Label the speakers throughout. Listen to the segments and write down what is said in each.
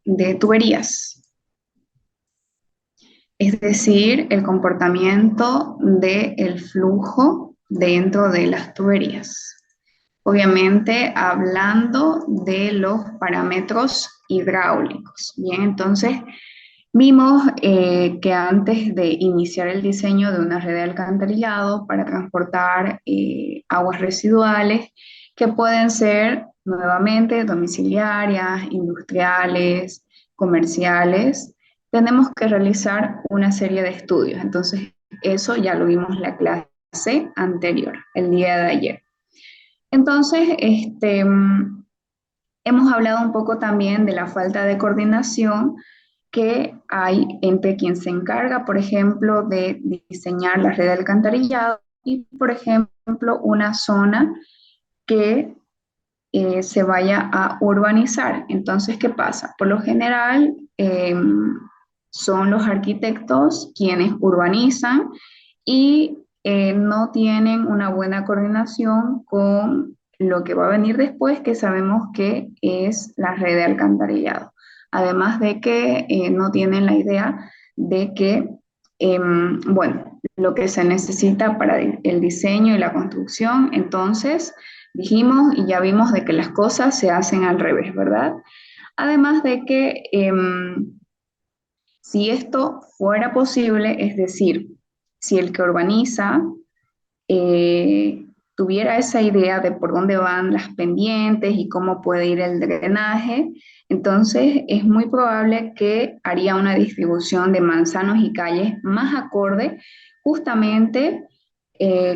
Speaker 1: de tuberías, es decir, el comportamiento del flujo dentro de las tuberías. Obviamente hablando de los parámetros hidráulicos. Bien, entonces vimos que antes de iniciar el diseño de una red de alcantarillado para transportar aguas residuales, que pueden ser nuevamente domiciliarias, industriales, comerciales, tenemos que realizar una serie de estudios. Entonces, eso ya lo vimos en la clase anterior, el día de ayer. Entonces, hemos hablado un poco también de la falta de coordinación que hay entre quien se encarga, por ejemplo, de diseñar la red de alcantarillado y, por ejemplo, una zona que se vaya a urbanizar. Entonces, ¿qué pasa? Por lo general, son los arquitectos quienes urbanizan y no tienen una buena coordinación con lo que va a venir después, que sabemos que es la red de alcantarillado. Además de que no tienen la idea de que, bueno, lo que se necesita para el diseño y la construcción, entonces dijimos y ya vimos de que las cosas se hacen al revés, ¿verdad? Además de que si esto fuera posible, es decir, si el que urbaniza tuviera esa idea de por dónde van las pendientes y cómo puede ir el drenaje, entonces es muy probable que haría una distribución de manzanos y calles más acorde justamente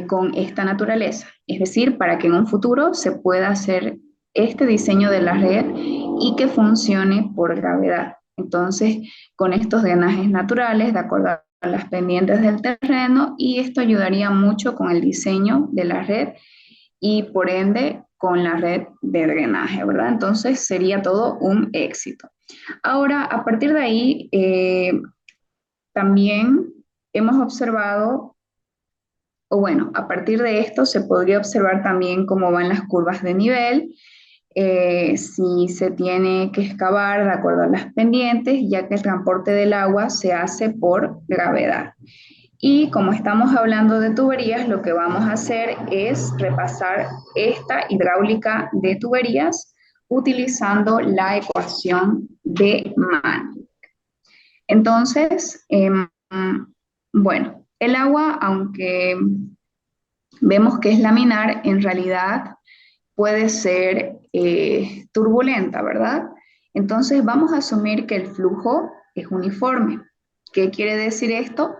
Speaker 1: con esta naturaleza. Es decir, para que en un futuro se pueda hacer este diseño de la red y que funcione por gravedad. Entonces, con estos drenajes naturales, de acuerdo a las pendientes del terreno, y esto ayudaría mucho con el diseño de la red y por ende con la red de drenaje, ¿verdad? Entonces sería todo un éxito. Ahora, a partir de ahí, también hemos observado, o bueno, a partir de esto se podría observar también cómo van las curvas de nivel, si se tiene que excavar de acuerdo a las pendientes, ya que el transporte del agua se hace por gravedad. Y como estamos hablando de tuberías, lo que vamos a hacer es repasar esta hidráulica de tuberías utilizando la ecuación de Mann. Entonces, bueno, el agua, aunque vemos que es laminar, en realidad puede ser turbulenta, ¿verdad? Entonces vamos a asumir que el flujo es uniforme. ¿Qué quiere decir esto?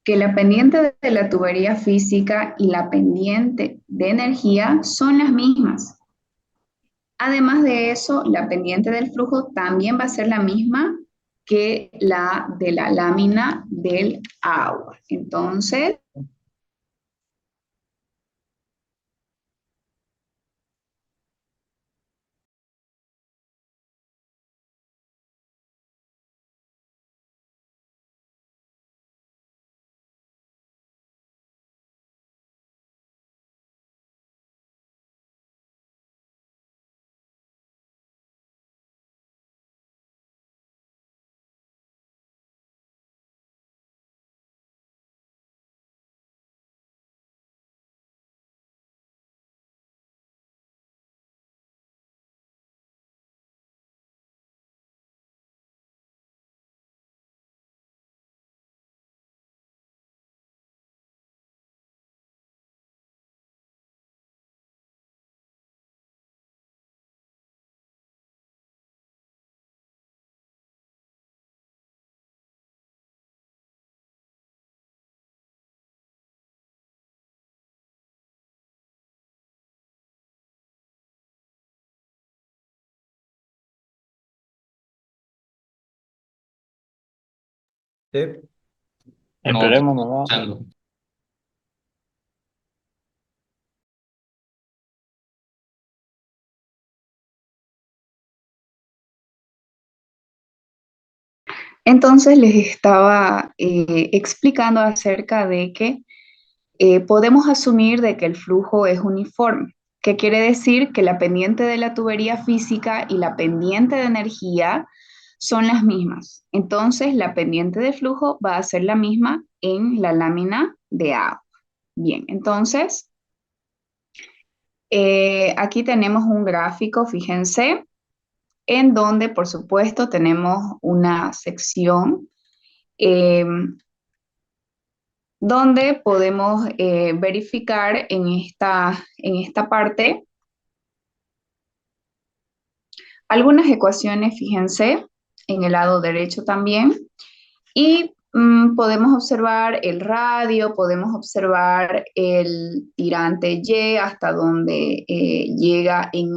Speaker 1: Que la pendiente de la tubería física y la pendiente de energía son las mismas. Además de eso, la pendiente del flujo también va a ser la misma que la de la lámina del agua. Entonces,
Speaker 2: Sí.
Speaker 3: No, te
Speaker 2: Esperemos
Speaker 3: estoy
Speaker 2: nomás.
Speaker 3: escuchando.
Speaker 1: entonces les estaba explicando acerca de que podemos asumir de que el flujo es uniforme. ¿Qué quiere decir? Que la pendiente de la tubería física y la pendiente de energía son las mismas. Entonces, la pendiente de flujo va a ser la misma en la lámina de agua. Bien, entonces, aquí tenemos un gráfico, fíjense, en donde, por supuesto, tenemos una sección eh, donde podemos verificar en esta parte algunas ecuaciones, fíjense, en el lado derecho también. Y podemos observar el radio, podemos observar el tirante Y hasta donde llega en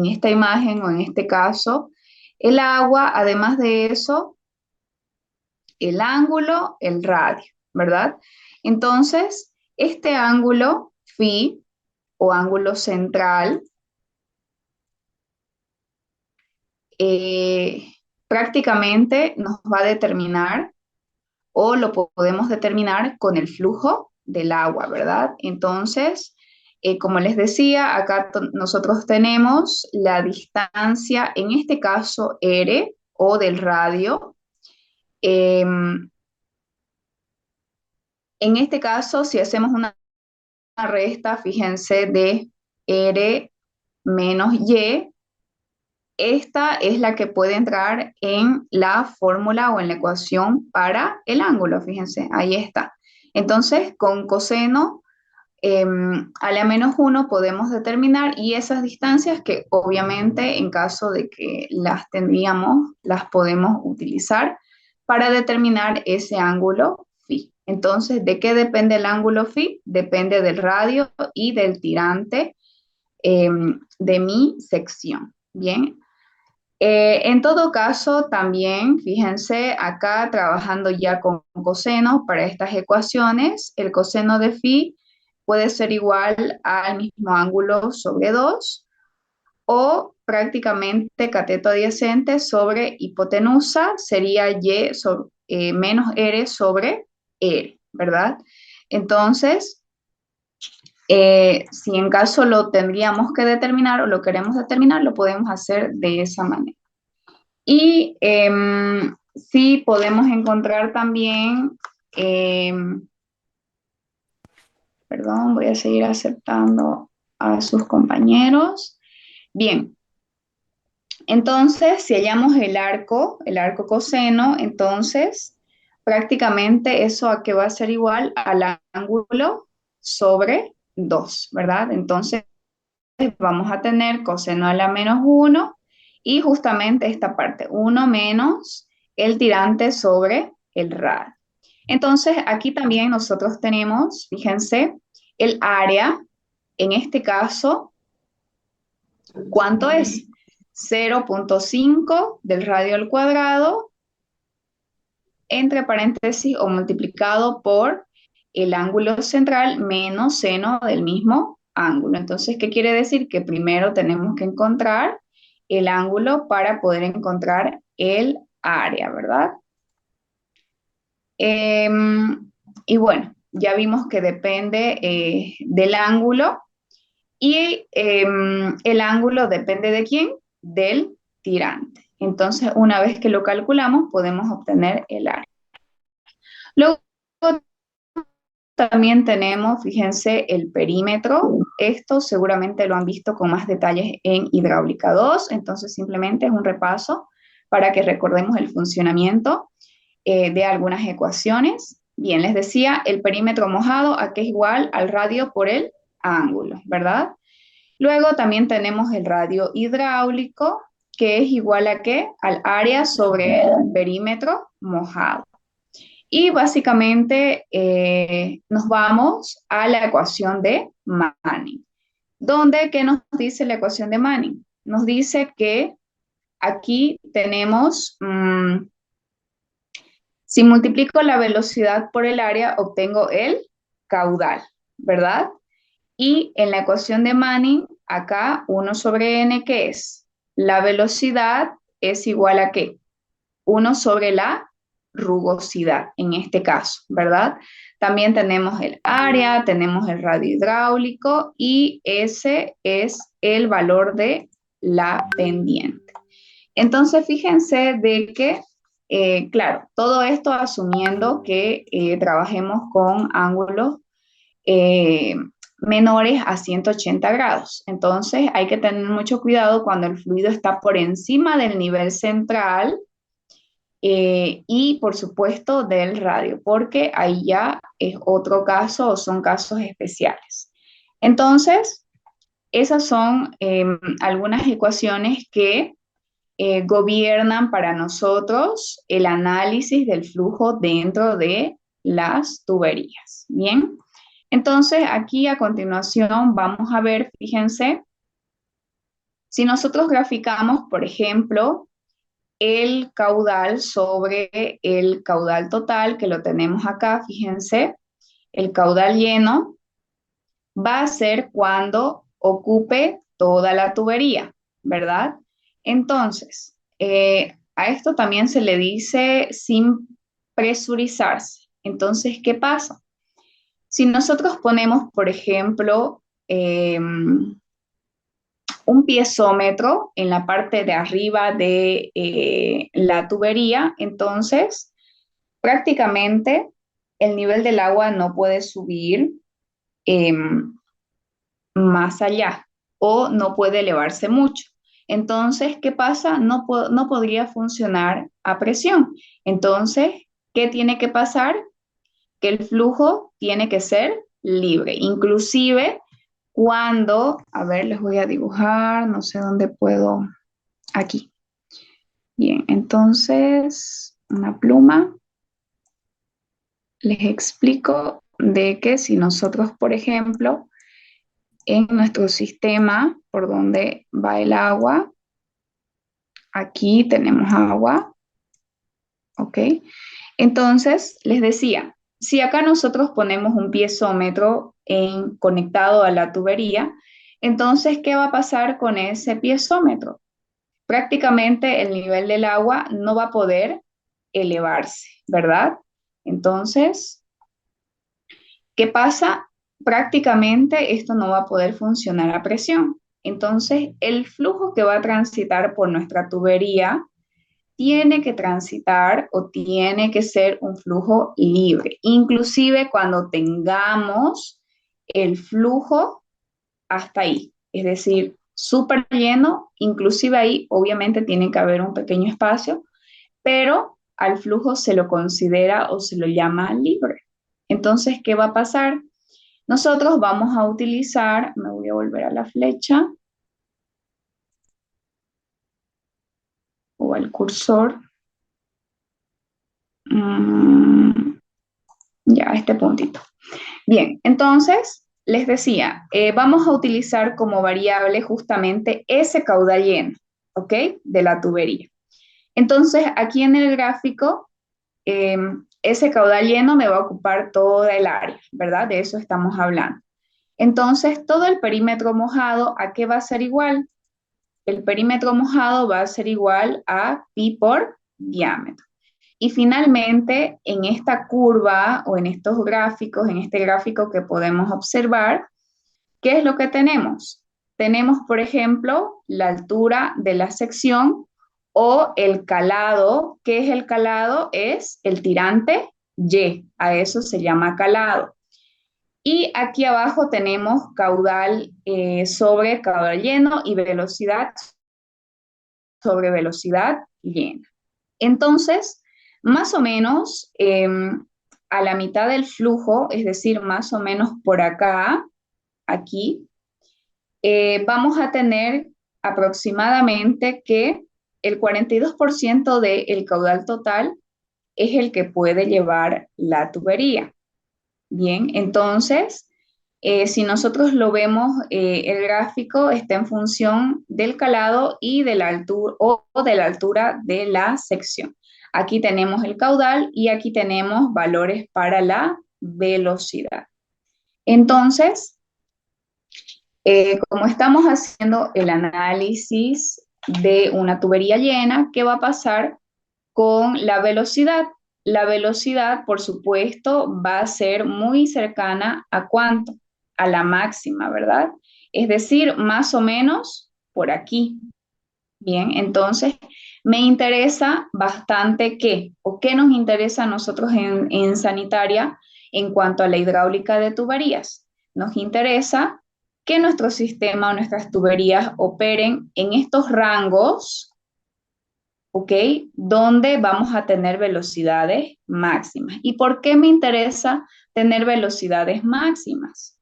Speaker 1: esta imagen o en este caso el agua. Además de eso, el ángulo, el radio, ¿verdad? Entonces, este ángulo phi o ángulo central eh, prácticamente nos va a determinar o lo podemos determinar con el flujo del agua, ¿verdad? Entonces, como les decía, acá nosotros tenemos la distancia, en este caso R o del radio. En este caso, si hacemos una resta, fíjense, de R menos Y, esta es la que puede entrar en la fórmula o en la ecuación para el ángulo, fíjense, ahí está. Entonces, con coseno a la menos 1 podemos determinar y esas distancias que obviamente en caso de que las tendríamos, las podemos utilizar para determinar ese ángulo phi. Entonces, ¿de qué depende el ángulo phi? Depende del radio y del tirante de mi sección. Bien, en todo caso, también, fíjense, acá trabajando ya con cosenos para estas ecuaciones, el coseno de phi puede ser igual al mismo ángulo sobre 2 o prácticamente cateto adyacente sobre hipotenusa sería y sobre, menos r sobre r, ¿verdad? Entonces, si en caso lo tendríamos que determinar o lo queremos determinar, lo podemos hacer de esa manera. Y sí podemos encontrar también, perdón, voy a seguir aceptando a sus compañeros. Bien, entonces si hallamos el arco coseno, entonces prácticamente eso a que va a ser igual al ángulo sobre 2, ¿verdad? Entonces vamos a tener coseno a la menos 1 y justamente esta parte, 1 menos el tirante sobre el radio. Entonces, aquí también nosotros tenemos, fíjense, el área, en este caso, ¿cuánto es? 0.5 del radio al cuadrado, entre paréntesis o multiplicado por el ángulo central menos seno del mismo ángulo. Entonces, ¿qué quiere decir? Que primero tenemos que encontrar el ángulo para poder encontrar el área, ¿verdad? Y bueno, ya vimos que depende del ángulo y el ángulo depende de quién? Del tirante. Entonces, una vez que lo calculamos, podemos obtener el área. Luego también tenemos, fíjense, el perímetro. Esto seguramente lo han visto con más detalles en Hidráulica 2, entonces simplemente es un repaso para que recordemos el funcionamiento de algunas ecuaciones. Bien, les decía, el perímetro mojado, ¿a qué es igual? Al radio por el ángulo, ¿verdad? Luego también tenemos el radio hidráulico, que es igual a ¿qué? Al área sobre el perímetro mojado. Y básicamente nos vamos a la ecuación de Manning, donde, ¿qué nos dice la ecuación de Manning? Nos dice que aquí tenemos, si multiplico la velocidad por el área, obtengo el caudal, ¿verdad? Y en la ecuación de Manning, acá 1 sobre n, ¿qué es? La velocidad es igual a ¿qué? 1 sobre la rugosidad, en este caso, ¿verdad? También tenemos el área, tenemos el radio hidráulico y ese es el valor de la pendiente. Entonces, fíjense de que, claro, todo esto asumiendo que trabajemos con ángulos eh, menores a 180 grados. Entonces, hay que tener mucho cuidado cuando el fluido está por encima del nivel central y, por supuesto, del radio, porque ahí ya es otro caso o son casos especiales. Entonces, esas son algunas ecuaciones que gobiernan para nosotros el análisis del flujo dentro de las tuberías. Bien, entonces aquí a continuación vamos a ver, fíjense, si nosotros graficamos, por ejemplo, el caudal sobre el caudal total, que lo tenemos acá, fíjense, el caudal lleno va a ser cuando ocupe toda la tubería, ¿verdad? Entonces, a esto también se le dice sin presurizarse. Entonces, ¿qué pasa? Si nosotros ponemos, por ejemplo, un piezómetro en la parte de arriba de la tubería, entonces prácticamente el nivel del agua no puede subir eh, más allá o no puede elevarse mucho. Entonces, ¿qué pasa? No podría funcionar a presión. Entonces, ¿qué tiene que pasar? Que el flujo tiene que ser libre. Inclusive cuando, a ver, les voy a dibujar, no sé dónde puedo, aquí. Bien, entonces, una pluma. Les explico de que si nosotros, por ejemplo, en nuestro sistema por donde va el agua, aquí tenemos agua, ¿ok? Entonces, les decía, si acá nosotros ponemos un piezómetro conectado a la tubería, entonces, ¿qué va a pasar con ese piezómetro? Prácticamente el nivel del agua no va a poder elevarse, ¿verdad? Entonces, ¿qué pasa? Prácticamente esto no va a poder funcionar a presión. Entonces, el flujo que va a transitar por nuestra tubería tiene que transitar o tiene que ser un flujo libre. Inclusive cuando tengamos el flujo hasta ahí, es decir, súper lleno, inclusive ahí obviamente tiene que haber un pequeño espacio, pero al flujo se lo considera o se lo llama libre. Entonces, ¿qué va a pasar? Nosotros vamos a utilizar, me voy a volver a la flecha o al cursor, mm, ya este puntito. Bien, entonces les decía, vamos a utilizar como variable justamente ese caudal lleno, ¿ok? De la tubería. Entonces, aquí en el gráfico, eh, ese caudal lleno me va a ocupar toda el área, ¿verdad? De eso estamos hablando. Entonces, todo el perímetro mojado, ¿a qué va a ser igual? El perímetro mojado va a ser igual a pi por diámetro. Y finalmente, en esta curva o en estos gráficos, en este gráfico que podemos observar, ¿qué es lo que tenemos? Tenemos, por ejemplo, la altura de la sección o el calado. ¿Qué es el calado? Es el tirante Y, a eso se llama calado. Y aquí abajo tenemos caudal sobre caudal lleno y velocidad sobre velocidad llena. Entonces, más o menos a la mitad del flujo, es decir, más o menos por acá, aquí, vamos a tener aproximadamente que el 42% del caudal total es el que puede llevar la tubería. Bien, entonces, si nosotros lo vemos, el gráfico está en función del calado y de la altura o de la altura de la sección. Aquí tenemos el caudal y aquí tenemos valores para la velocidad. Entonces, como estamos haciendo el análisis de una tubería llena, ¿qué va a pasar con la velocidad? La velocidad, por supuesto, va a ser muy cercana a cuánto, a la máxima, ¿verdad? Es decir, más o menos por aquí. Bien, entonces, Me interesa bastante qué, o qué nos interesa a nosotros en sanitaria en cuanto a la hidráulica de tuberías. Nos interesa que nuestro sistema o nuestras tuberías operen en estos rangos, ¿ok? Donde vamos a tener velocidades máximas. ¿Y por qué me interesa tener velocidades máximas?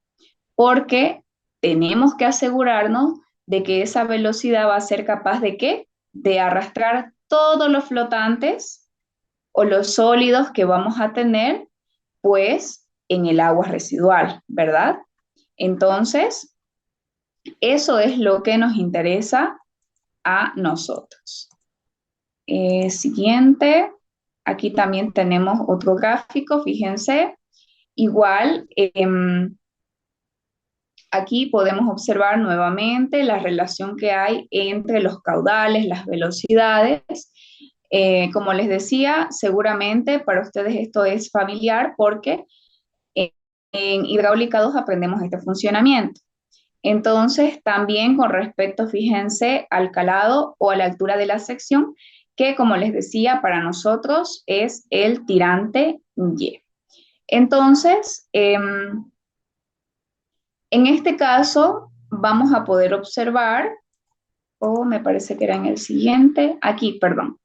Speaker 1: Porque tenemos que asegurarnos de que esa velocidad va a ser capaz de ¿qué? De arrastrar todos los flotantes o los sólidos que vamos a tener, pues, en el agua residual, ¿verdad? Entonces, eso es lo que nos interesa a nosotros. Siguiente, aquí también tenemos otro gráfico, fíjense, igual, aquí podemos observar nuevamente la relación que hay entre los caudales, las velocidades. Como les decía, seguramente para ustedes esto es familiar porque en hidráulica 2 aprendemos este funcionamiento. Entonces, también con respecto, fíjense, al calado o a la altura de la sección, que como les decía, para nosotros es el tirante Y. Entonces, en este caso, vamos a poder observar, o me parece que era en el siguiente, aquí, perdón,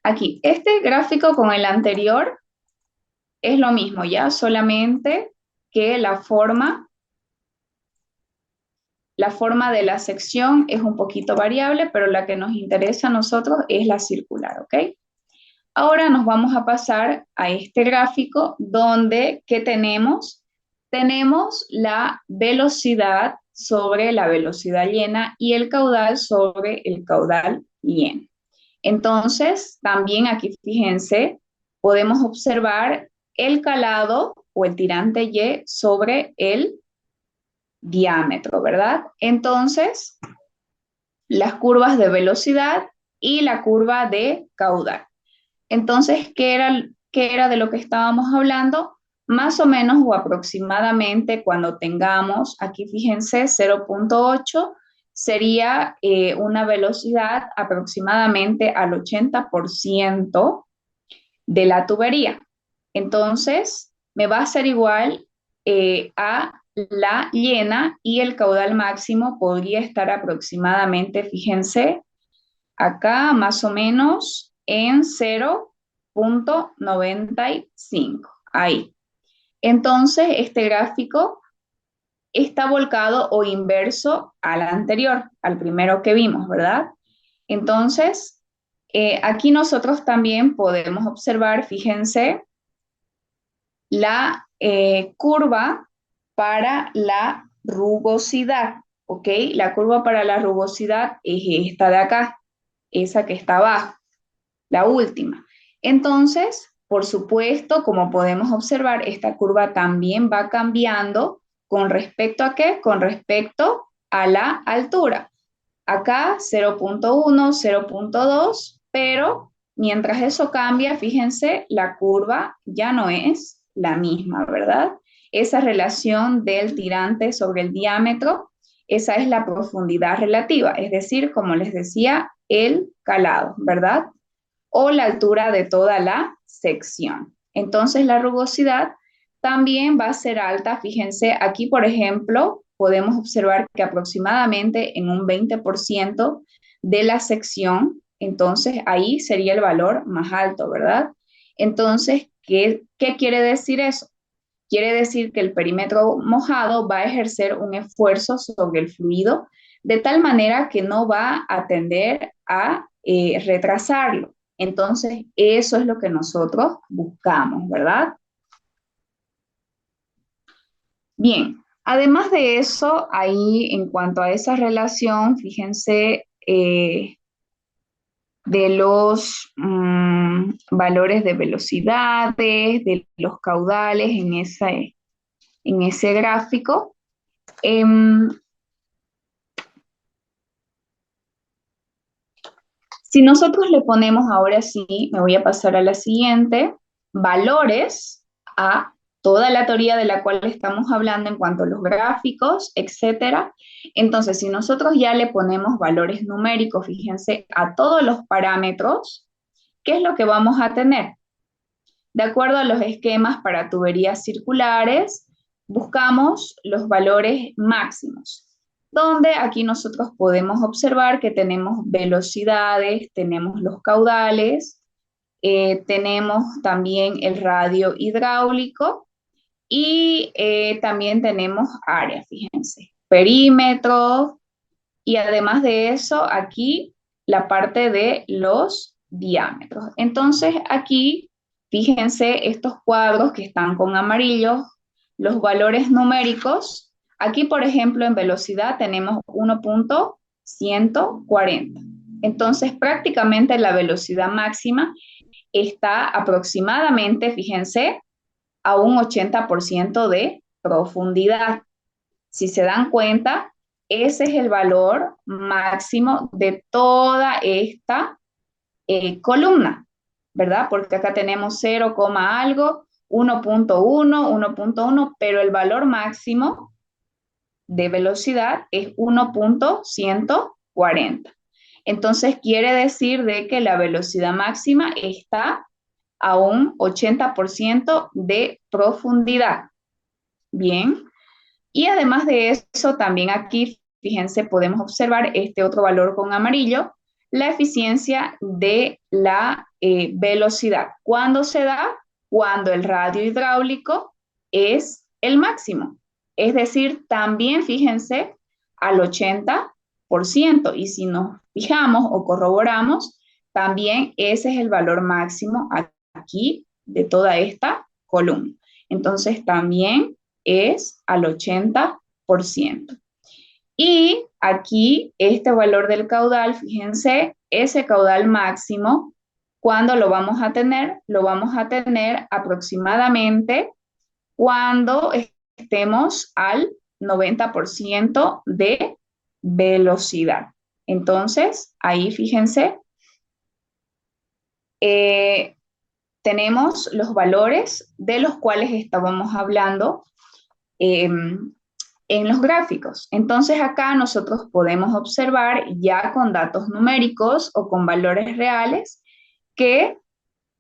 Speaker 1: aquí, este gráfico con el anterior es lo mismo, ya, solamente que la forma de la sección es un poquito variable, pero la que nos interesa a nosotros es la circular, ¿ok? Ahora nos vamos a pasar a este gráfico donde, ¿qué tenemos? Tenemos la velocidad sobre la velocidad llena y el caudal sobre el caudal lleno. Entonces, también aquí fíjense, podemos observar el calado o el tirante Y sobre el diámetro, ¿verdad? Entonces, las curvas de velocidad y la curva de caudal. Entonces, qué era de lo que estábamos hablando? Más o menos o aproximadamente cuando tengamos, aquí fíjense, 0.8 sería una velocidad aproximadamente al 80% de la tubería. Entonces, me va a ser igual a la llena y el caudal máximo podría estar aproximadamente, fíjense, acá más o menos en 0.95, ahí. Entonces, este gráfico está volcado o inverso al anterior, al primero que vimos, ¿verdad? Entonces, aquí nosotros también podemos observar, fíjense, la curva para la rugosidad, ¿ok? La curva para la rugosidad es esta de acá, esa que está abajo, la última. Entonces, por supuesto, como podemos observar, esta curva también va cambiando con respecto a qué? Con respecto a la altura. Acá 0.1, 0.2, pero mientras eso cambia, fíjense, la curva ya no es la misma, ¿verdad? Esa relación del tirante sobre el diámetro, esa es la profundidad relativa, es decir, como les decía, el calado, ¿verdad? O la altura de toda la sección. Entonces la rugosidad también va a ser alta. Fíjense, aquí por ejemplo, podemos observar que aproximadamente en un 20% de la sección, entonces ahí sería el valor más alto, ¿verdad? Entonces, ¿qué quiere decir eso? Quiere decir que el perímetro mojado va a ejercer un esfuerzo sobre el fluido de tal manera que no va a tender a retrasarlo. Entonces, eso es lo que nosotros buscamos, ¿verdad? Bien, además de eso, ahí en cuanto a esa relación, fíjense de los valores de velocidades, de los caudales en ese gráfico. Si nosotros le ponemos ahora sí, me voy a pasar a la siguiente, valores a toda la teoría de la cual estamos hablando en cuanto a los gráficos, etcétera. Entonces, si nosotros ya le ponemos valores numéricos, fíjense, a todos los parámetros, ¿qué es lo que vamos a tener? De acuerdo a los esquemas para tuberías circulares, buscamos los valores máximos, donde aquí nosotros podemos observar que tenemos velocidades, tenemos los caudales, tenemos también el radio hidráulico y también tenemos área, fíjense, perímetro y además de eso aquí la parte de los diámetros. Entonces aquí, fíjense estos cuadros que están con amarillo, los valores numéricos. Aquí, por ejemplo, en velocidad tenemos 1.140. Entonces, prácticamente la velocidad máxima está aproximadamente, fíjense, a un 80% de profundidad. Si se dan cuenta, ese es el valor máximo de toda esta columna, ¿verdad? Porque acá tenemos 0, algo, 1.1, 1.1, pero el valor máximo de velocidad es 1.140. Entonces quiere decir de que la velocidad máxima está a un 80% de profundidad. Bien, y además de eso, también aquí, fíjense, podemos observar este otro valor con amarillo, la eficiencia de la velocidad. ¿Cuándo se da? Cuando el radio hidráulico es el máximo. Es decir, también fíjense al 80%. Y si nos fijamos o corroboramos, también ese es el valor máximo aquí de toda esta columna. Entonces, también es al 80%. Y aquí este valor del caudal, fíjense, ese caudal máximo, ¿cuándo lo vamos a tener? Lo vamos a tener aproximadamente cuando estemos al 90% de velocidad. Entonces, ahí fíjense, tenemos los valores de los cuales estábamos hablando en los gráficos. Entonces acá nosotros podemos observar ya con datos numéricos o con valores reales que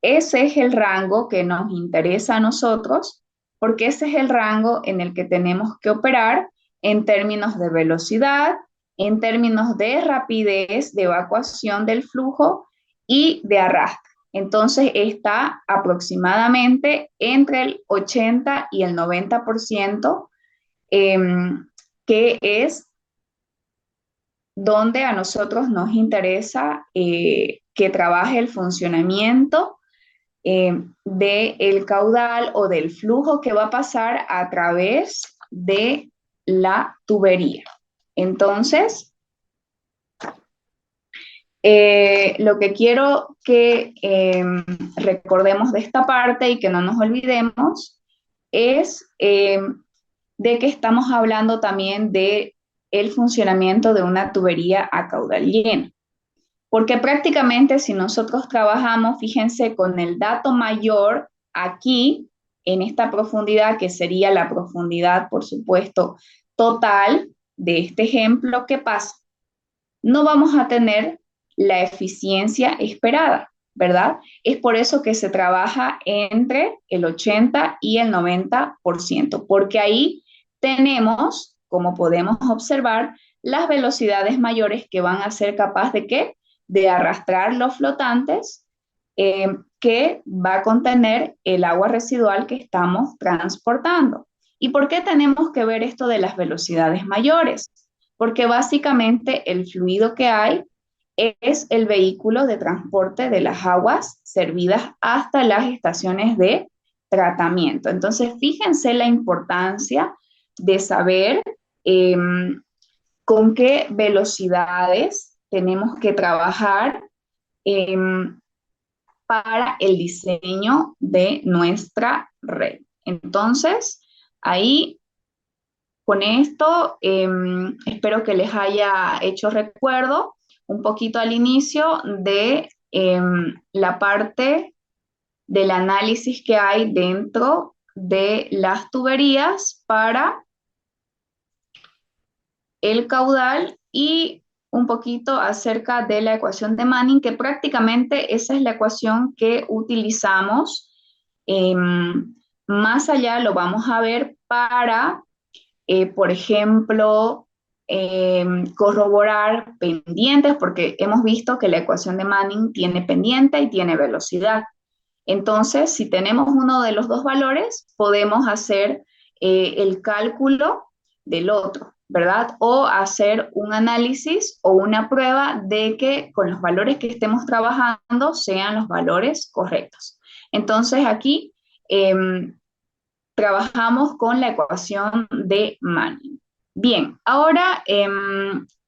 Speaker 1: ese es el rango que nos interesa a nosotros, porque ese es el rango en el que tenemos que operar en términos de velocidad, en términos de rapidez de evacuación del flujo y de arrastre. Entonces está aproximadamente entre el 80 y el 90%, que es donde a nosotros nos interesa que trabaje el funcionamiento del caudal o del flujo que va a pasar a través de la tubería. Entonces, lo que quiero que recordemos de esta parte y que no nos olvidemos es de que estamos hablando también de el funcionamiento de una tubería a caudal lleno. Porque prácticamente si nosotros trabajamos, fíjense, con el dato mayor aquí, en esta profundidad, que sería la profundidad, por supuesto, total de este ejemplo, ¿qué pasa? No vamos a tener la eficiencia esperada, ¿verdad? Es por eso que se trabaja entre el 80 y el 90%, porque ahí tenemos, como podemos observar, las velocidades mayores que van a ser capaces de ¿qué? De arrastrar los flotantes que va a contener el agua residual que estamos transportando. ¿Y por qué tenemos que ver esto de las velocidades mayores? Porque básicamente el fluido que hay es el vehículo de transporte de las aguas servidas hasta las estaciones de tratamiento. Entonces, fíjense la importancia de saber con qué velocidades tenemos que trabajar para el diseño de nuestra red. Entonces, ahí con esto espero que les haya hecho recuerdo un poquito al inicio de la parte del análisis que hay dentro de las tuberías para el caudal y un poquito acerca de la ecuación de Manning, que prácticamente esa es la ecuación que utilizamos. Más allá lo vamos a ver para, por ejemplo, corroborar pendientes, porque hemos visto que la ecuación de Manning tiene pendiente y tiene velocidad. Entonces, si tenemos uno de los dos valores, podemos hacer el cálculo del otro, ¿verdad? O hacer un análisis o una prueba de que con los valores que estemos trabajando sean los valores correctos. Entonces, aquí trabajamos con la ecuación de Manning. Bien, ahora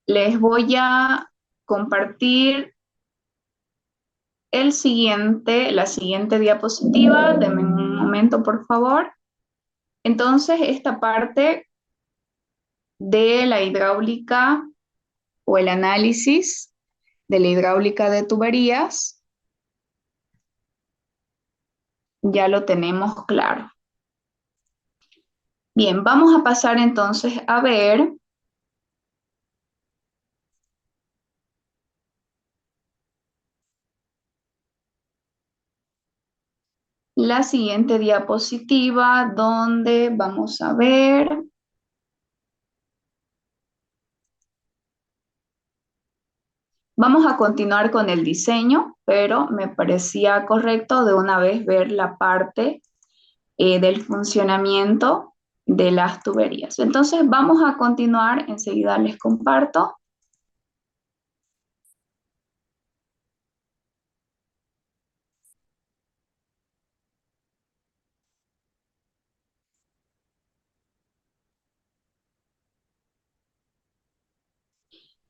Speaker 1: les voy a compartir la siguiente diapositiva. Denme un momento, por favor. Entonces, esta parte de la hidráulica o el análisis de la hidráulica de tuberías ya lo tenemos claro. Bien, vamos a pasar entonces a ver la siguiente diapositiva donde vamos a ver. Vamos a continuar con el diseño, pero me parecía correcto de una vez ver la parte del funcionamiento de las tuberías. Entonces vamos a continuar, enseguida les comparto.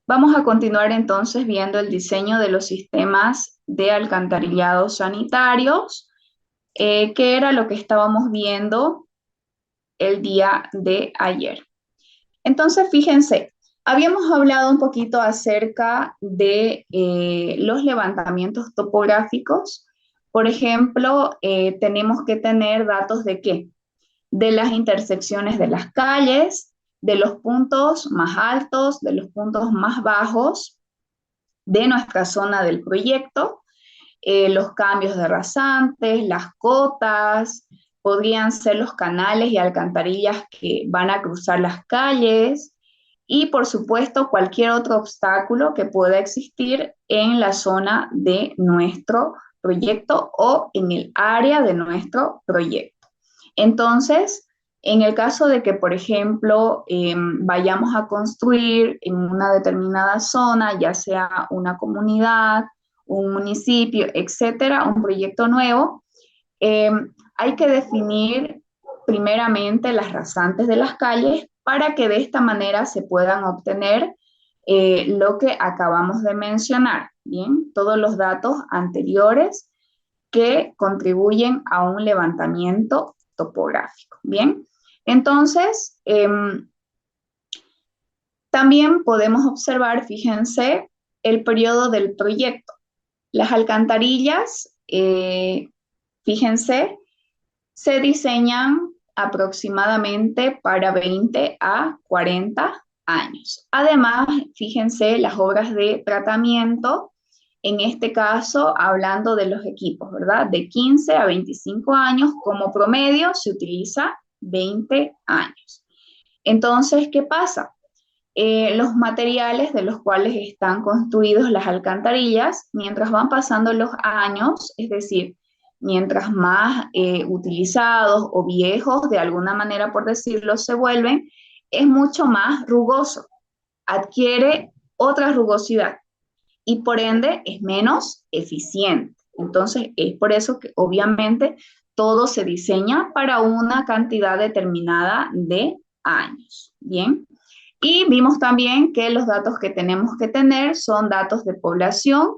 Speaker 1: Vamos a continuar entonces viendo el diseño de los sistemas de alcantarillado sanitarios, que era lo que estábamos viendo el día de ayer. Entonces, fíjense, habíamos hablado un poquito acerca de los levantamientos topográficos. Por ejemplo, tenemos que tener datos de qué? De las intersecciones de las calles, de los puntos más altos, de los puntos más bajos de nuestra zona del proyecto, los cambios de rasantes, las cotas, podrían ser los canales y alcantarillas que van a cruzar las calles y por supuesto cualquier otro obstáculo que pueda existir en la zona de nuestro proyecto o en el área de nuestro proyecto. Entonces, en el caso de que, por ejemplo, vayamos a construir en una determinada zona, ya sea una comunidad, un municipio, etcétera, un proyecto nuevo, eh, hay que definir primeramente las rasantes de las calles para que de esta manera se puedan obtener lo que acabamos de mencionar, ¿bien? Todos los datos anteriores que contribuyen a un levantamiento topográfico, ¿bien? Entonces, también podemos observar, fíjense, el periodo del proyecto. Las alcantarillas, fíjense, se diseñan aproximadamente para 20 a 40 años. Además, fíjense las obras de tratamiento, en este caso hablando de los equipos, ¿verdad? De 15 a 25 años, como promedio se utiliza 20 años. Entonces, ¿qué pasa? Los materiales de los cuales están construidos las alcantarillas, mientras van pasando los años, es decir, mientras más utilizados o viejos, de alguna manera por decirlo, se vuelven, es mucho más rugoso, adquiere otra rugosidad y por ende es menos eficiente. Entonces, es por eso que obviamente todo se diseña para una cantidad determinada de años. Bien. Y vimos también que los datos que tenemos que tener son datos de población,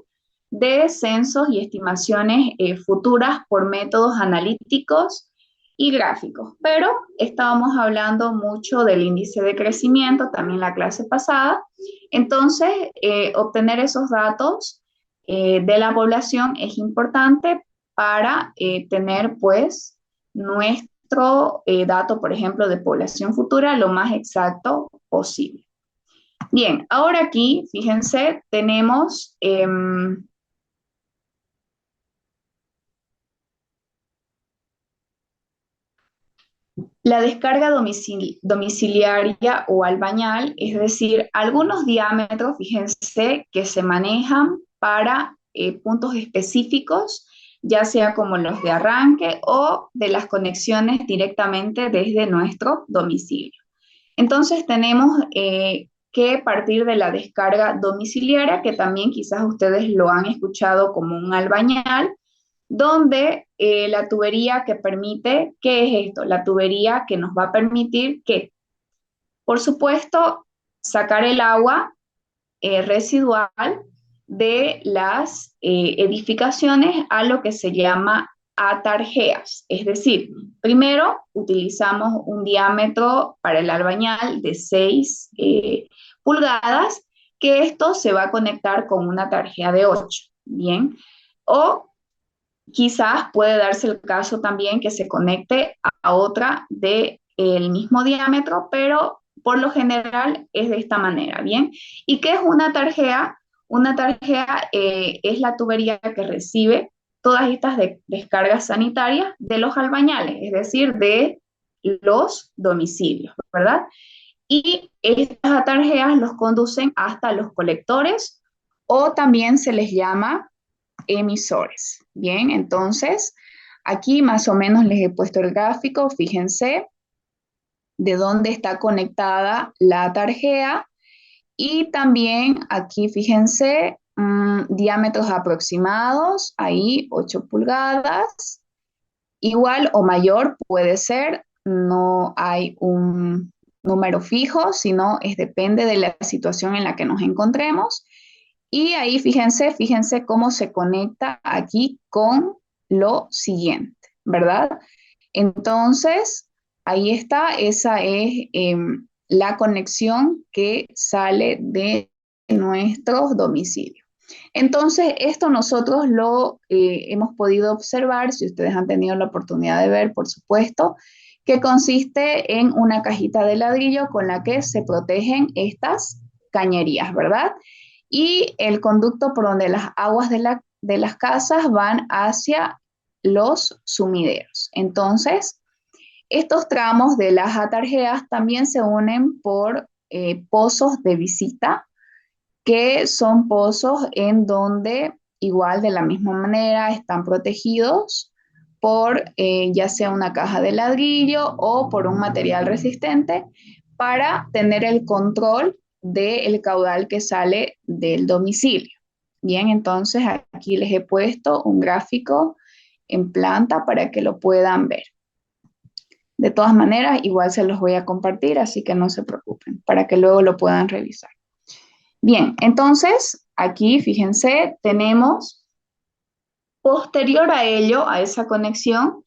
Speaker 1: de censos y estimaciones futuras por métodos analíticos y gráficos. Pero estábamos hablando mucho del índice de crecimiento, también la clase pasada. Entonces, obtener esos datos de la población es importante para tener, pues, nuestro nuestro dato, por ejemplo, de población futura lo más exacto posible. Bien, ahora aquí, fíjense, tenemos la descarga domiciliaria o al bañal, es decir, algunos diámetros, fíjense, que se manejan para puntos específicos, ya sea como los de arranque o de las conexiones directamente desde nuestro domicilio. Entonces tenemos que partir de la descarga domiciliaria, que también quizás ustedes lo han escuchado como un albañal, donde la tubería que permite, ¿qué es esto? La tubería que nos va a permitir que, por supuesto, sacar el agua residual de las edificaciones a lo que se llama atarjeas. Es decir, primero utilizamos un diámetro para el albañal de 6 pulgadas, que esto se va a conectar con una tarjea de 8, ¿bien? O quizás puede darse el caso también que se conecte a otra del mismo diámetro, pero por lo general es de esta manera, ¿bien? ¿Y qué es una tarjea? Una tarjea es la tubería que recibe todas estas descargas sanitarias de los albañales, es decir, de los domicilios, ¿verdad? Y estas tarjeas los conducen hasta los colectores o también se les llama emisores. Bien, entonces aquí más o menos les he puesto el gráfico, fíjense de dónde está conectada la tarjea y también aquí fíjense diámetros aproximados, ahí 8 pulgadas, igual o mayor puede ser, no hay un número fijo, sino depende de la situación en la que nos encontremos. Y ahí fíjense cómo se conecta aquí con lo siguiente, ¿verdad? Entonces, ahí está, esa es la conexión que sale de nuestros domicilios. Entonces, esto nosotros lo hemos podido observar, si ustedes han tenido la oportunidad de ver, por supuesto, que consiste en una cajita de ladrillo con la que se protegen estas cañerías, ¿verdad? Y el conducto por donde las aguas de las casas van hacia los sumideros. Entonces, estos tramos de las atarjeas también se unen por pozos de visita, que son pozos en donde igual de la misma manera están protegidos por ya sea una caja de ladrillo o por un material resistente para tener el control del caudal que sale del domicilio. Bien, entonces aquí les he puesto un gráfico en planta para que lo puedan ver. De todas maneras, igual se los voy a compartir, así que no se preocupen, para que luego lo puedan revisar. Bien, entonces aquí fíjense, tenemos posterior a ello, a esa conexión,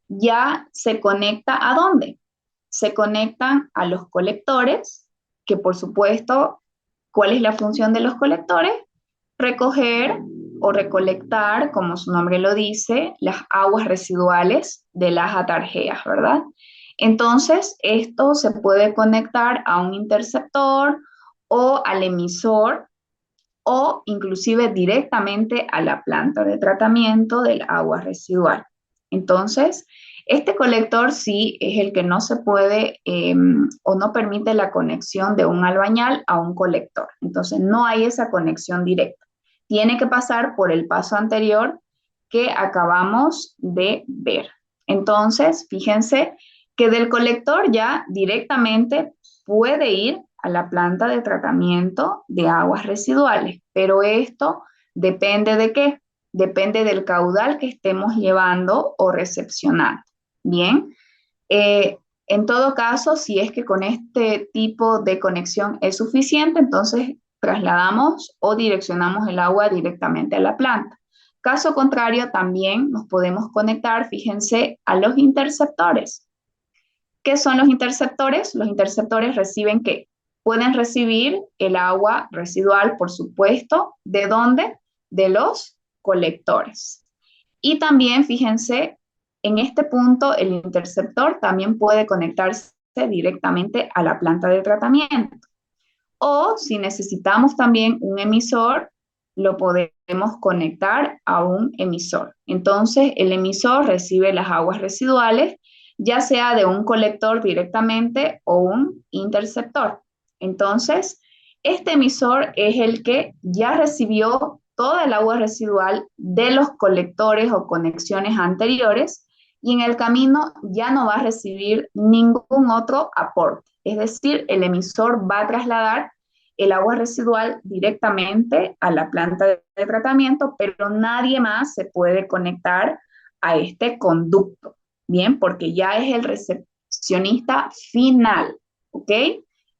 Speaker 1: ya se conecta ¿a dónde? Se conectan a los colectores, que por supuesto, ¿cuál es la función de los colectores? Recoger o recolectar, como su nombre lo dice, las aguas residuales de las atarjeas, ¿verdad? Entonces, esto se puede conectar a un interceptor o al emisor o inclusive directamente a la planta de tratamiento del agua residual. Entonces, este colector sí es el que no se puede o no permite la conexión de un albañal a un colector. Entonces, no hay esa conexión directa. Tiene que pasar por el paso anterior que acabamos de ver. Entonces, fíjense que del colector ya directamente puede ir a la planta de tratamiento de aguas residuales, pero esto depende de qué, depende del caudal que estemos llevando o recepcionando. Bien, en todo caso, si es que con este tipo de conexión es suficiente, entonces trasladamos o direccionamos el agua directamente a la planta. Caso contrario, también nos podemos conectar, fíjense, a los interceptores. ¿Qué son los interceptores? Los interceptores reciben ¿qué? Pueden recibir el agua residual, por supuesto. ¿De dónde? De los colectores. Y también, fíjense, En este punto, el interceptor también puede conectarse directamente a la planta de tratamiento. O si necesitamos también un emisor, lo podemos conectar a un emisor. Entonces, el emisor recibe las aguas residuales, ya sea de un colector directamente o un interceptor. Entonces, este emisor es el que ya recibió toda el agua residual de los colectores o conexiones anteriores y en el camino ya no va a recibir ningún otro aporte. Es decir, el emisor va a trasladar el agua residual directamente a la planta de tratamiento, pero nadie más se puede conectar a este conducto, ¿bien? Porque ya es el recepcionista final, ¿ok?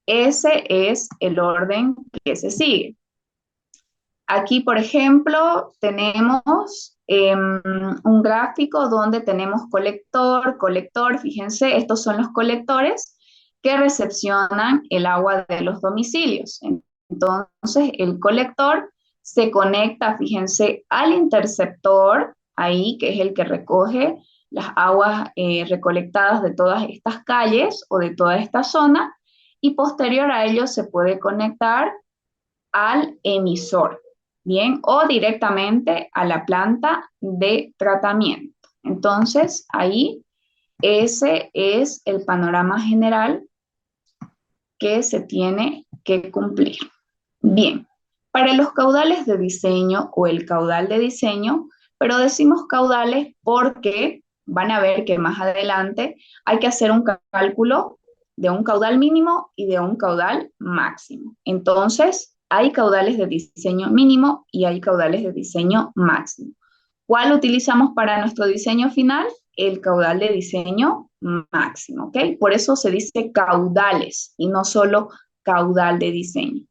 Speaker 1: Ese es el orden que se sigue. Aquí, por ejemplo, tenemos un gráfico donde tenemos colector, colector, fíjense, estos son los colectores que recepcionan el agua de los domicilios. Entonces, el colector se conecta, fíjense, al interceptor, ahí, que es el que recoge las aguas recolectadas de todas estas calles o de toda esta zona, y posterior a ello se puede conectar al emisor, ¿bien? O directamente a la planta de tratamiento. Entonces, ahí ese es el panorama general que se tiene que cumplir. Bien, para los caudales de diseño o el caudal de diseño, pero decimos caudales porque van a ver que más adelante hay que hacer un cálculo de un caudal mínimo y de un caudal máximo. Entonces, hay caudales de diseño mínimo y hay caudales de diseño máximo. ¿Cuál utilizamos para nuestro diseño final? El caudal de diseño máximo, ¿ok? Por eso se dice caudales y no solo caudal de diseño.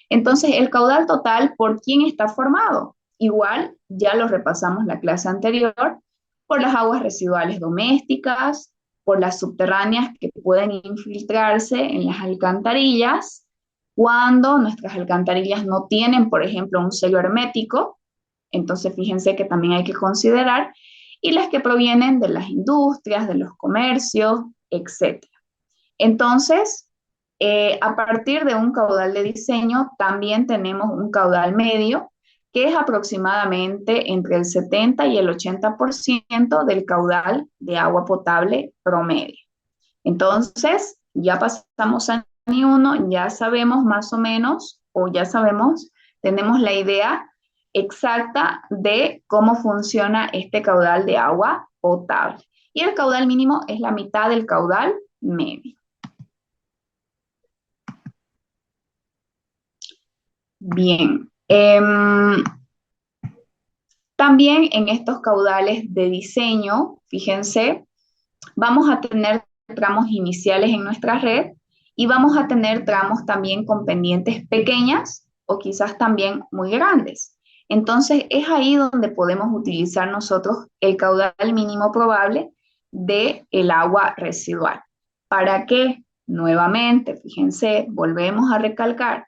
Speaker 1: Entonces, el caudal total, ¿por quién está formado? Igual, ya lo repasamos la clase anterior, por las aguas residuales domésticas, por las subterráneas que pueden infiltrarse en las alcantarillas, cuando nuestras alcantarillas no tienen, por ejemplo, un sello hermético, entonces fíjense que también hay que considerar, y las que provienen de las industrias, de los comercios, etc. Entonces, a partir de un caudal de diseño, también tenemos un caudal medio, que es aproximadamente entre el 70 y el 80% del caudal de agua potable promedio. Entonces, ya pasamos a N1, ya sabemos más o menos, o ya sabemos, tenemos la idea exacta de cómo funciona este caudal de agua potable. Y el caudal mínimo es la mitad del caudal medio. Bien. También en estos caudales de diseño, fíjense, vamos a tener tramos iniciales en nuestra red y vamos a tener tramos también con pendientes pequeñas o quizás también muy grandes. Entonces es ahí donde podemos utilizar nosotros el caudal mínimo probable del agua residual. ¿Para qué? Nuevamente, fíjense, volvemos a recalcar,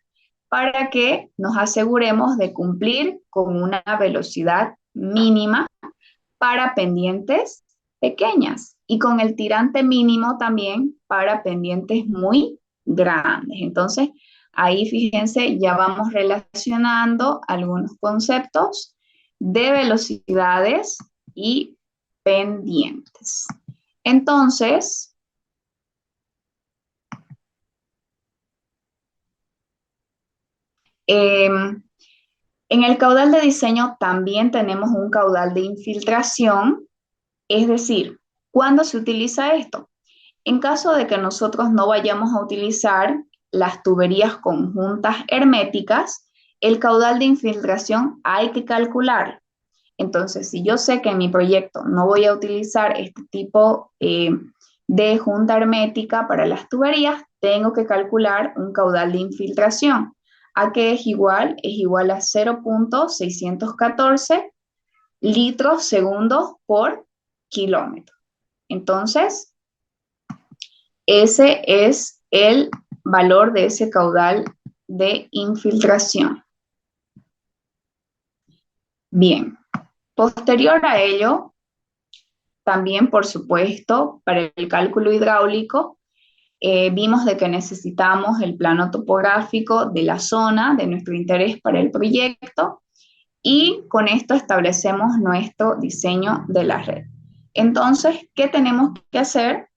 Speaker 1: para que nos aseguremos de cumplir con una velocidad mínima para pendientes pequeñas y con el tirante mínimo también para pendientes muy grandes. Entonces, ahí fíjense, ya vamos relacionando algunos conceptos de velocidades y pendientes. Entonces, en el caudal de diseño también tenemos un caudal de infiltración, es decir, ¿cuándo se utiliza esto? En caso de que nosotros no vayamos a utilizar las tuberías conjuntas herméticas, el caudal de infiltración hay que calcular. Entonces, si yo sé que en mi proyecto no voy a utilizar este tipo de junta hermética para las tuberías, tengo que calcular un caudal de infiltración. ¿A qué es igual? Es igual a 0.614 litros segundos por kilómetro. Entonces, ese es el valor de ese caudal de infiltración. Bien, posterior a ello, también, por supuesto, para el cálculo hidráulico, vimos de que necesitamos el plano topográfico de la zona de nuestro interés para el proyecto y con esto establecemos nuestro diseño de la red. Entonces, ¿qué tenemos que hacer?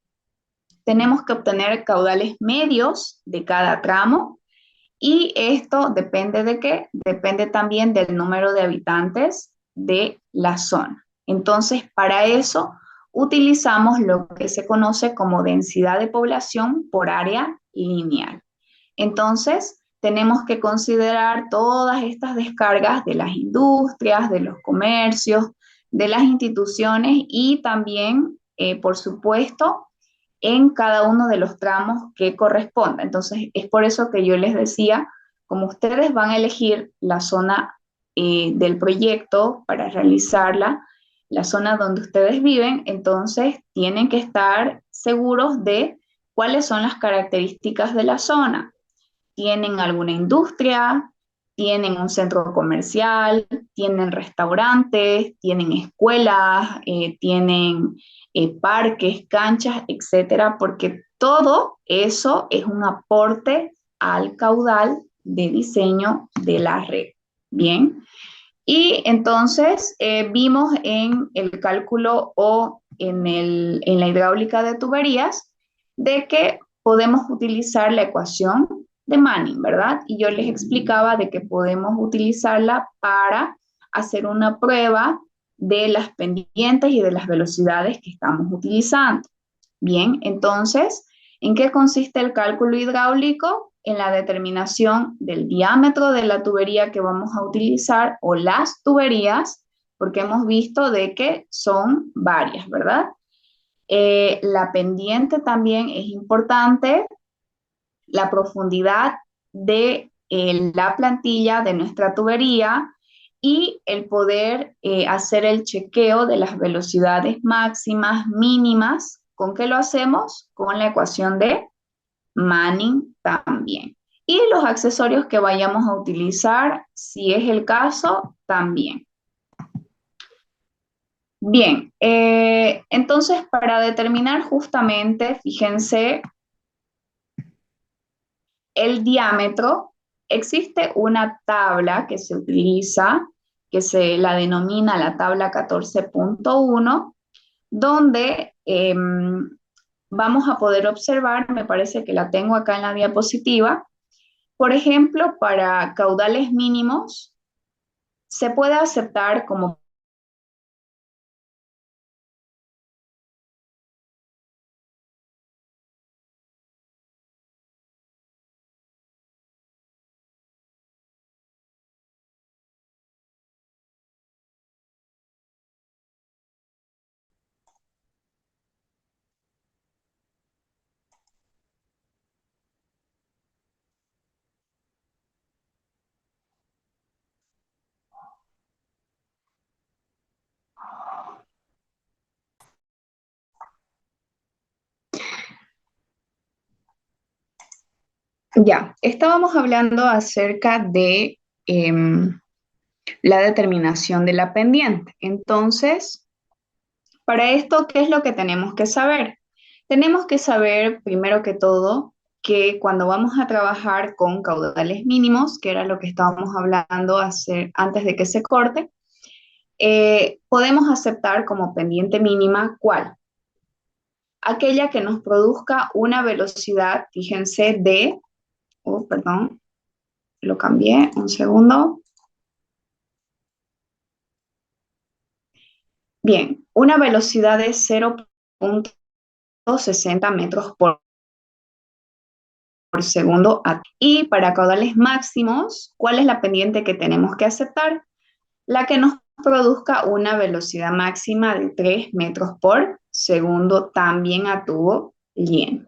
Speaker 1: Tenemos que obtener caudales medios de cada tramo y esto depende de qué? Depende también del número de habitantes de la zona. Entonces, para eso utilizamos lo que se conoce como densidad de población por área lineal. Entonces, tenemos que considerar todas estas descargas de las industrias, de los comercios, de las instituciones y también, por supuesto, en cada uno de los tramos que corresponda. Entonces, es por eso que yo les decía, como ustedes van a elegir la zona del proyecto para realizarla, la zona donde ustedes viven, entonces tienen que estar seguros de cuáles son las características de la zona. ¿Tienen alguna industria? ¿Tienen un centro comercial? ¿Tienen restaurantes? ¿Tienen escuelas? ¿Tienen parques, canchas, etcétera? Porque todo eso es un aporte al caudal de diseño de la red. Bien. Y entonces vimos en el cálculo o en la hidráulica de tuberías de que podemos utilizar la ecuación de Manning, ¿verdad? Y yo les explicaba de que podemos utilizarla para hacer una prueba de las pendientes y de las velocidades que estamos utilizando. Bien, entonces, ¿en qué consiste el cálculo hidráulico? En la determinación del diámetro de la tubería que vamos a utilizar o las tuberías, porque hemos visto de que son varias, ¿verdad? La pendiente también es importante, la profundidad de la plantilla de nuestra tubería y el poder hacer el chequeo de las velocidades máximas, mínimas. ¿Con qué lo hacemos? Con la ecuación de Manning también. Y los accesorios que vayamos a utilizar, si es el caso, también. Bien, entonces para determinar justamente, fíjense, el diámetro, existe una tabla que se utiliza, que se la denomina la tabla 14.1, donde vamos a poder observar, me parece que la tengo acá en la diapositiva, por ejemplo, para caudales mínimos, se puede aceptar como ya, estábamos hablando acerca de la determinación de la pendiente. Entonces, para esto, ¿qué es lo que tenemos que saber? Tenemos que saber, primero que todo, que cuando vamos a trabajar con caudales mínimos, que era lo que estábamos hablando antes de que se corte, podemos aceptar como pendiente mínima, ¿cuál? Aquella que nos produzca una velocidad, fíjense, perdón, lo cambié, un segundo. Bien, una velocidad de 0.60 metros por segundo. Y para caudales máximos, ¿cuál es la pendiente que tenemos que aceptar? La que nos produzca una velocidad máxima de 3 metros por segundo también a tubo lleno.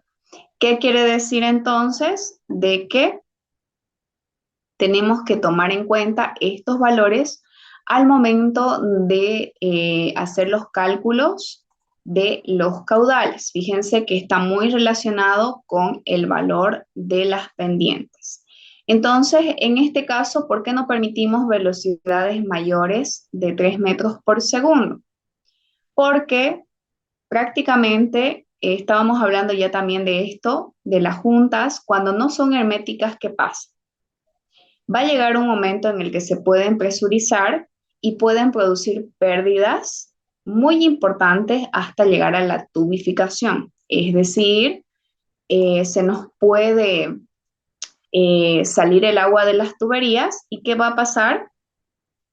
Speaker 1: ¿Qué quiere decir entonces? De que tenemos que tomar en cuenta estos valores al momento de hacer los cálculos de los caudales. Fíjense que está muy relacionado con el valor de las pendientes. Entonces, en este caso, ¿por qué no permitimos velocidades mayores de 3 metros por segundo? Porque prácticamente estábamos hablando ya también de esto, de las juntas, cuando no son herméticas, ¿qué pasa? Va a llegar un momento en el que se pueden presurizar y pueden producir pérdidas muy importantes hasta llegar a la tubificación. Es decir, se nos puede salir el agua de las tuberías y ¿qué va a pasar?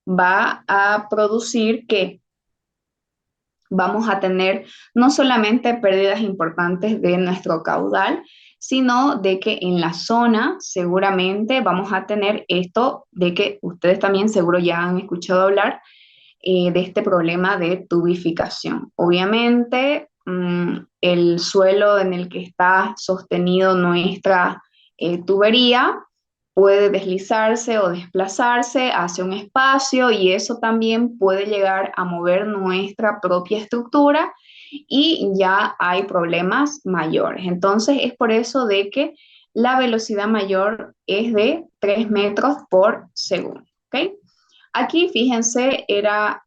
Speaker 1: Va a producir que vamos a tener no solamente pérdidas importantes de nuestro caudal, sino de que en la zona seguramente vamos a tener esto de que ustedes también seguro ya han escuchado hablar de este problema de tubificación. Obviamente, el suelo en el que está sostenido nuestra tubería puede deslizarse o desplazarse hacia un espacio y eso también puede llegar a mover nuestra propia estructura y ya hay problemas mayores. Entonces es por eso de que la velocidad mayor es de 3 metros por segundo. ¿Ok? Aquí, fíjense, era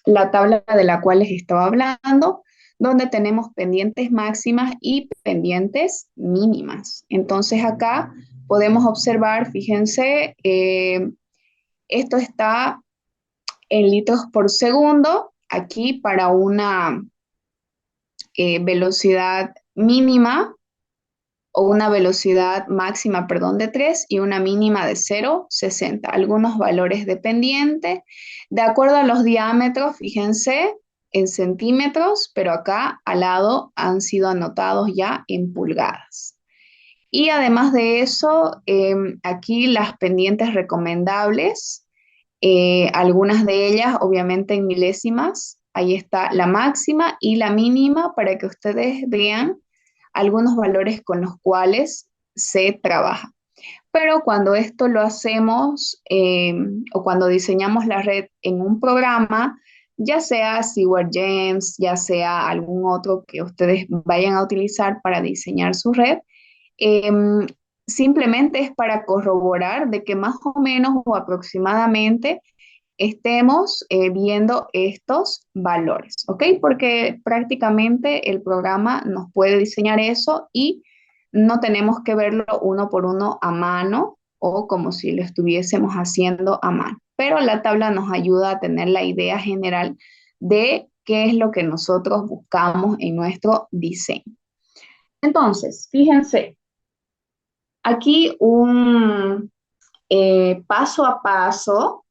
Speaker 1: la tabla de la cual les estaba hablando, donde tenemos pendientes máximas y pendientes mínimas. Entonces acá podemos observar, fíjense, esto está en litros por segundo, aquí para una velocidad mínima o una velocidad máxima, perdón, de 3 y una mínima de 0,60. Algunos valores dependientes. De acuerdo a los diámetros, fíjense, en centímetros, pero acá al lado han sido anotados ya en pulgadas. Y además de eso, aquí las pendientes recomendables, algunas de ellas obviamente en milésimas, ahí está la máxima y la mínima para que ustedes vean algunos valores con los cuales se trabaja. Pero cuando esto lo hacemos o cuando diseñamos la red en un programa, ya sea Seward James, ya sea algún otro que ustedes vayan a utilizar para diseñar su red, eh, simplemente es para corroborar de que más o menos o aproximadamente estemos viendo estos valores, ¿ok? Porque prácticamente el programa nos puede diseñar eso y no tenemos que verlo uno por uno a mano o como si lo estuviésemos haciendo a mano. Pero la tabla nos ayuda a tener la idea general de qué es lo que nosotros buscamos en nuestro diseño. Entonces, fíjense, aquí un paso a paso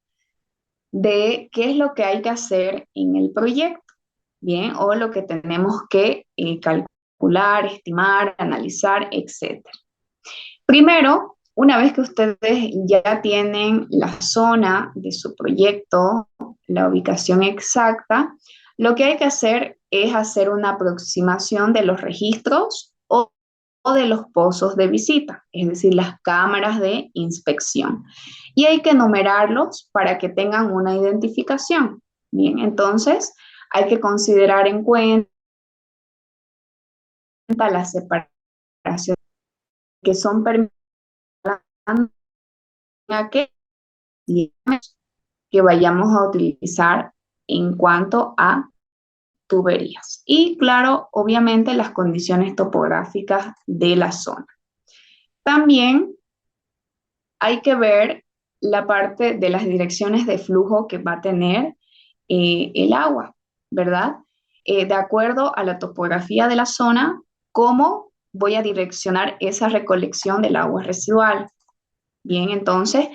Speaker 1: de qué es lo que hay que hacer en el proyecto, ¿bien? O lo que tenemos que calcular, estimar, analizar, etcétera. Primero, una vez que ustedes ya tienen la zona de su proyecto, la ubicación exacta, lo que hay que hacer es hacer una aproximación de los registros o de los pozos de visita, es decir, las cámaras de inspección. Y hay que numerarlos para que tengan una identificación. Bien, entonces hay que considerar en cuenta la separación que son permitidas que vayamos a utilizar en cuanto a tuberías. Y claro, obviamente las condiciones topográficas de la zona. También hay que ver la parte de las direcciones de flujo que va a tener el agua, ¿verdad? De acuerdo a la topografía de la zona, cómo voy a direccionar esa recolección del agua residual. Bien, entonces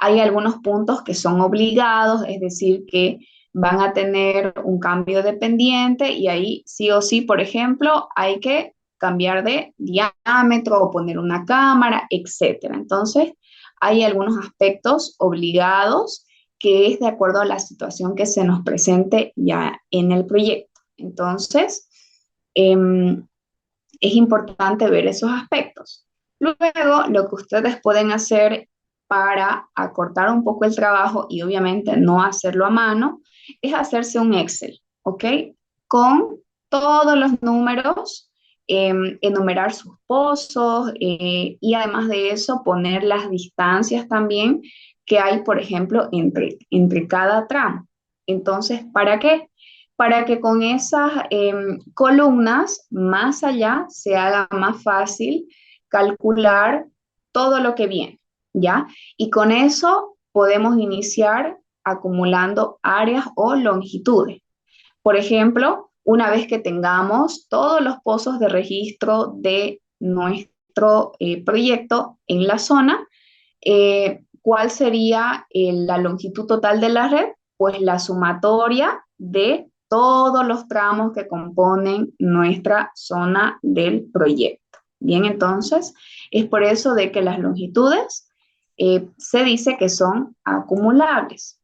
Speaker 1: hay algunos puntos que son obligados, es decir, que van a tener un cambio de pendiente y ahí sí o sí, por ejemplo, hay que cambiar de diámetro o poner una cámara, etcétera. Entonces, hay algunos aspectos obligados que es de acuerdo a la situación que se nos presente ya en el proyecto. Entonces, es importante ver esos aspectos. Luego, lo que ustedes pueden hacer para acortar un poco el trabajo y obviamente no hacerlo a mano, es hacerse un Excel, ¿ok? Con todos los números, enumerar sus pozos y además de eso poner las distancias también que hay, por ejemplo, entre cada tramo. Entonces, ¿para qué? para que con esas columnas más allá se haga más fácil calcular todo lo que viene, ¿ya? Y con eso podemos iniciar acumulando áreas o longitudes. Por ejemplo, una vez que tengamos todos los pozos de registro de nuestro proyecto en la zona, ¿cuál sería la longitud total de la red? Pues la sumatoria de todos los tramos que componen nuestra zona del proyecto. Bien, entonces, es por eso de que las longitudes se dice que son acumulables.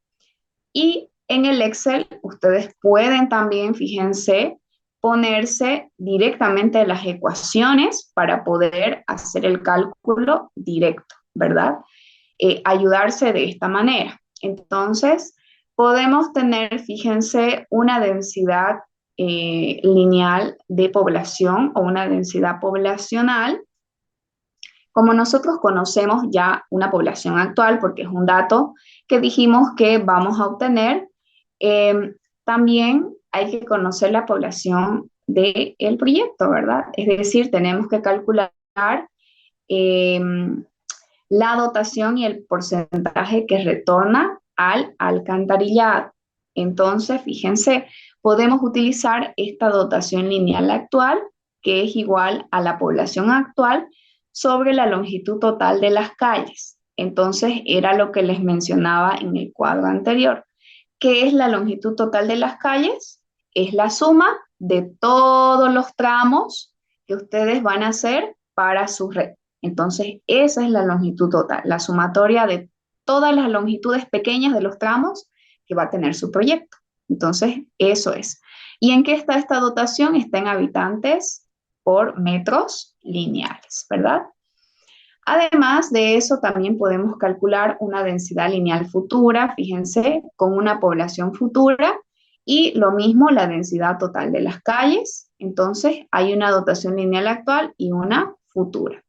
Speaker 1: Y en el Excel ustedes pueden también, fíjense, ponerse directamente las ecuaciones para poder hacer el cálculo directo, ¿verdad? Ayudarse de esta manera. Entonces, podemos tener, fíjense, una densidad lineal de población o una densidad poblacional, como nosotros conocemos ya una población actual, porque es un dato que dijimos que vamos a obtener, también hay que conocer la población del proyecto, ¿verdad? Es decir, tenemos que calcular eh, la dotación y el porcentaje que retorna al alcantarillado. Entonces, fíjense, podemos utilizar esta dotación lineal actual, que es igual a la población actual, sobre la longitud total de las calles. Entonces, era lo que les mencionaba en el cuadro anterior. ¿Qué es la longitud total de las calles? Es la suma de todos los tramos que ustedes van a hacer para su red. Entonces, esa es la longitud total, la sumatoria de todas las longitudes pequeñas de los tramos que va a tener su proyecto. Entonces, eso es. ¿Y en qué está esta dotación? Está en habitantes por metros lineales, ¿verdad? Además de eso, también podemos calcular una densidad lineal futura, fíjense, con una población futura y lo mismo la densidad total de las calles. Entonces, hay una dotación lineal actual y una futura.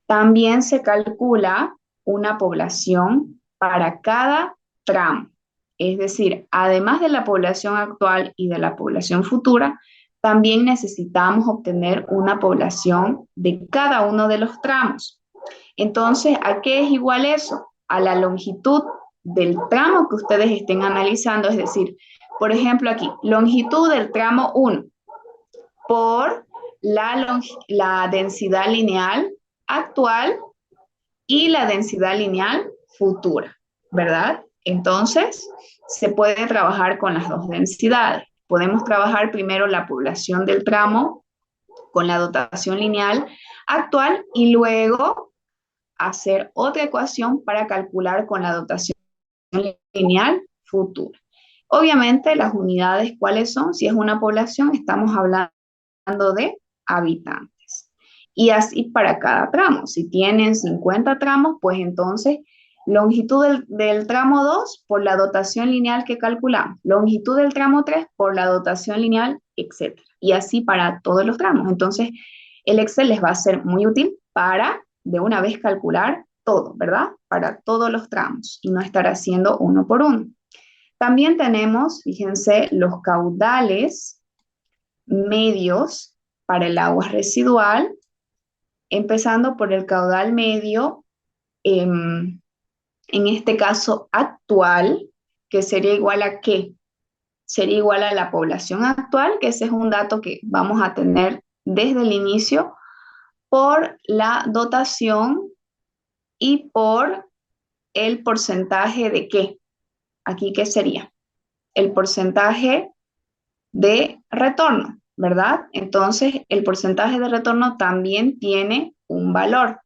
Speaker 1: También se calcula una población para cada tramo. Es decir, además de la población actual y de la población futura, también necesitamos obtener una población de cada uno de los tramos. Entonces, ¿a qué es igual eso? A la longitud del tramo que ustedes estén analizando. Es decir, por ejemplo aquí, longitud del tramo 1 por la densidad lineal actual y la densidad lineal futura, ¿verdad? Entonces, se puede trabajar con las dos densidades. Podemos trabajar primero la población del tramo con la dotación lineal actual y luego hacer otra ecuación para calcular con la dotación lineal futura. Obviamente, las unidades, ¿cuáles son? Si es una población, estamos hablando de habitantes. Y así para cada tramo. Si tienen 50 tramos, pues entonces longitud del tramo 2 por la dotación lineal que calculamos, longitud del tramo 3 por la dotación lineal, etc. Y así para todos los tramos. Entonces, el Excel les va a ser muy útil para de una vez calcular todo, ¿verdad? Para todos los tramos y no estar haciendo uno por uno. También tenemos, fíjense, los caudales medios para el agua residual, empezando por el caudal medio, en este caso actual, que sería igual a ¿qué? Sería igual a la población actual, que ese es un dato que vamos a tener desde el inicio, por la dotación y por el porcentaje de ¿qué? Aquí, ¿qué sería? El porcentaje de retorno, ¿verdad? Entonces, el porcentaje de retorno también tiene un valor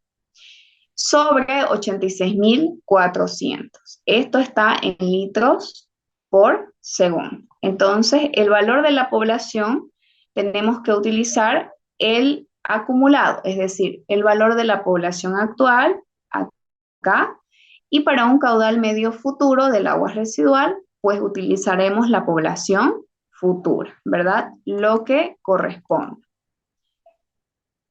Speaker 1: sobre 86.400. Esto está en litros por segundo. Entonces, el valor de la población tenemos que utilizar el acumulado, es decir, el valor de la población actual acá, y para un caudal medio futuro del agua residual, pues utilizaremos la población futura, ¿verdad? Lo que corresponde.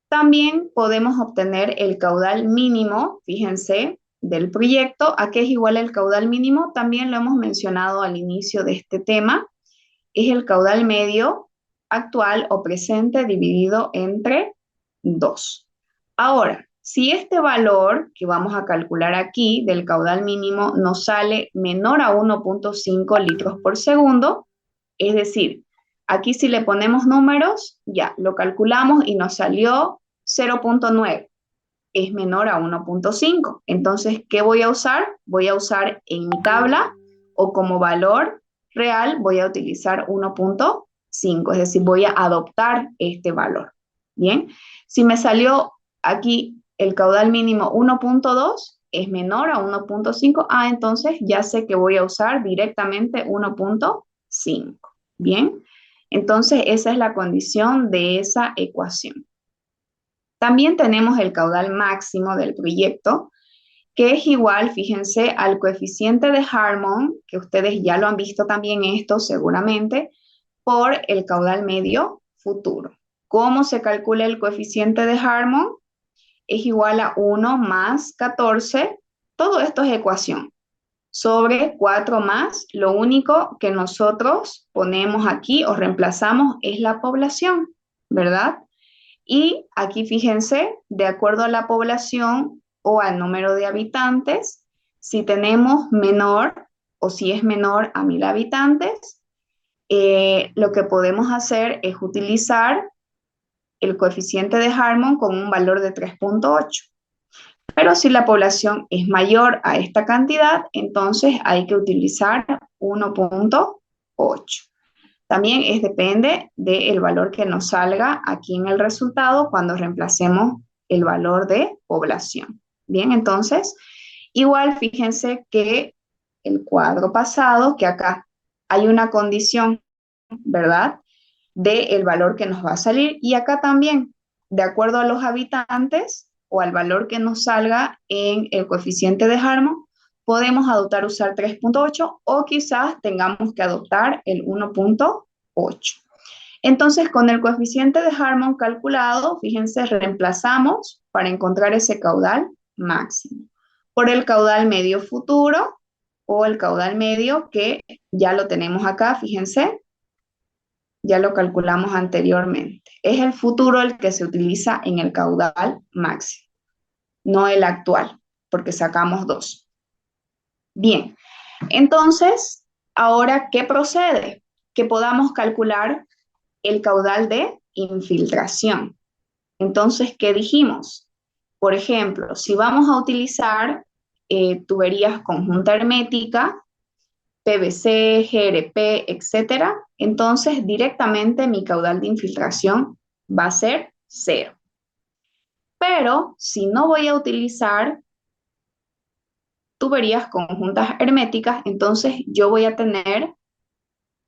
Speaker 1: También podemos obtener el caudal mínimo, fíjense, del proyecto. ¿A qué es igual el caudal mínimo? También lo hemos mencionado al inicio de este tema. es el caudal medio actual o presente dividido entre 2. Ahora, si este valor que vamos a calcular aquí del caudal mínimo nos sale menor a 1.5 litros por segundo, es decir, aquí si le ponemos números, ya lo calculamos y nos salió 0.9, es menor a 1.5. Entonces, ¿qué voy a usar? Voy a usar en mi tabla o como valor real voy a utilizar 1.5, es decir, voy a adoptar este valor. Bien, si me salió aquí el caudal mínimo 1.2, es menor a 1.5, entonces ya sé que voy a usar directamente 1.5. Bien, entonces esa es la condición de esa ecuación. También tenemos el caudal máximo del proyecto, que es igual, fíjense, al coeficiente de Harmon, que ustedes ya lo han visto también esto seguramente, por el caudal medio futuro. ¿Cómo se calcula el coeficiente de Harmon? Es igual a 1 más 14, todo esto es ecuación, sobre 4 más, lo único que nosotros ponemos aquí o reemplazamos es la población, ¿verdad? Y aquí fíjense, de acuerdo a la población o al número de habitantes, si tenemos menor o si es menor a 1000 habitantes, lo que podemos hacer es utilizar el coeficiente de Harmon con un valor de 3.8. Pero si la población es mayor a esta cantidad, entonces hay que utilizar 1.8. También depende del valor que nos salga aquí en el resultado cuando reemplacemos el valor de población. Bien, entonces, igual fíjense que el cuadro pasado, que acá hay una condición, ¿verdad? Del valor que nos va a salir. Y acá también, de acuerdo a los habitantes o al valor que nos salga en el coeficiente de Harmon, podemos adoptar usar 3.8 o quizás tengamos que adoptar el 1.8. Entonces, con el coeficiente de Harmon calculado, fíjense, reemplazamos para encontrar ese caudal máximo por el caudal medio futuro o el caudal medio que ya lo tenemos acá, fíjense, ya lo calculamos anteriormente. Es el futuro el que se utiliza en el caudal máximo, no el actual, porque sacamos 2. Bien, entonces, ahora, ¿qué procede? Que podamos calcular el caudal de infiltración. Entonces, ¿qué dijimos? Por ejemplo, si vamos a utilizar tuberías conjunta hermética, PVC, GRP, etcétera, entonces directamente mi caudal de infiltración va a ser 0. Pero si no voy a utilizar tuberías conjuntas herméticas, entonces yo voy a tener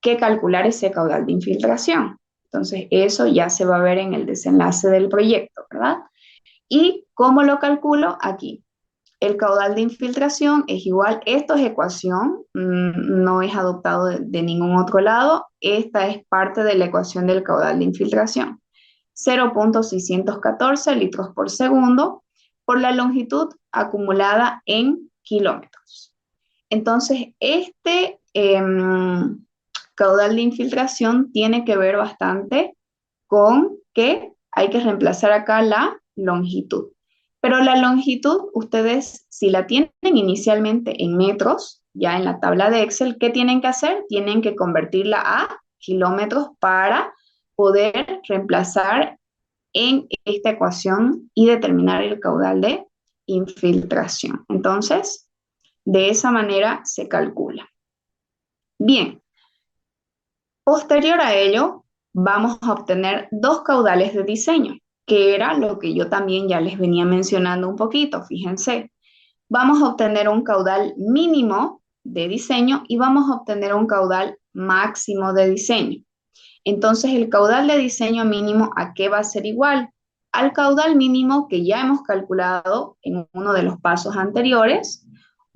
Speaker 1: que calcular ese caudal de infiltración. Entonces eso ya se va a ver en el desenlace del proyecto, ¿verdad? ¿Y cómo lo calculo? Aquí. El caudal de infiltración es igual, esto es ecuación, no es adoptado de ningún otro lado, esta es parte de la ecuación del caudal de infiltración. 0.614 litros por segundo por la longitud acumulada en kilómetros. Entonces, este caudal de infiltración tiene que ver bastante con que hay que reemplazar acá la longitud. Pero la longitud, ustedes, si la tienen inicialmente en metros, ya en la tabla de Excel, ¿qué tienen que hacer? Tienen que convertirla a kilómetros para poder reemplazar en esta ecuación y determinar el caudal de infiltración. Entonces, de esa manera se calcula. Bien, posterior a ello, vamos a obtener dos caudales de diseño, que era lo que yo también ya les venía mencionando un poquito, fíjense. Vamos a obtener un caudal mínimo de diseño y vamos a obtener un caudal máximo de diseño. Entonces, el caudal de diseño mínimo, ¿a qué va a ser igual? Al caudal mínimo que ya hemos calculado en uno de los pasos anteriores,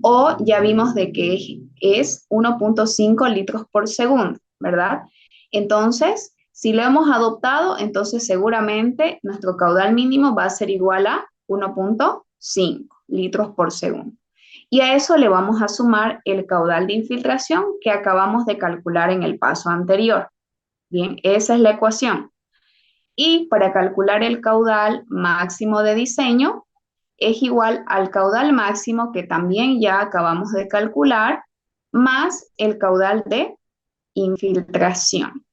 Speaker 1: o ya vimos de que es 1.5 litros por segundo, ¿verdad? Entonces, si lo hemos adoptado, entonces seguramente nuestro caudal mínimo va a ser igual a 1.5 litros por segundo. Y a eso le vamos a sumar el caudal de infiltración que acabamos de calcular en el paso anterior. Bien, esa es la ecuación. Y para calcular el caudal máximo de diseño es igual al caudal máximo que también ya acabamos de calcular, más el caudal de infiltración.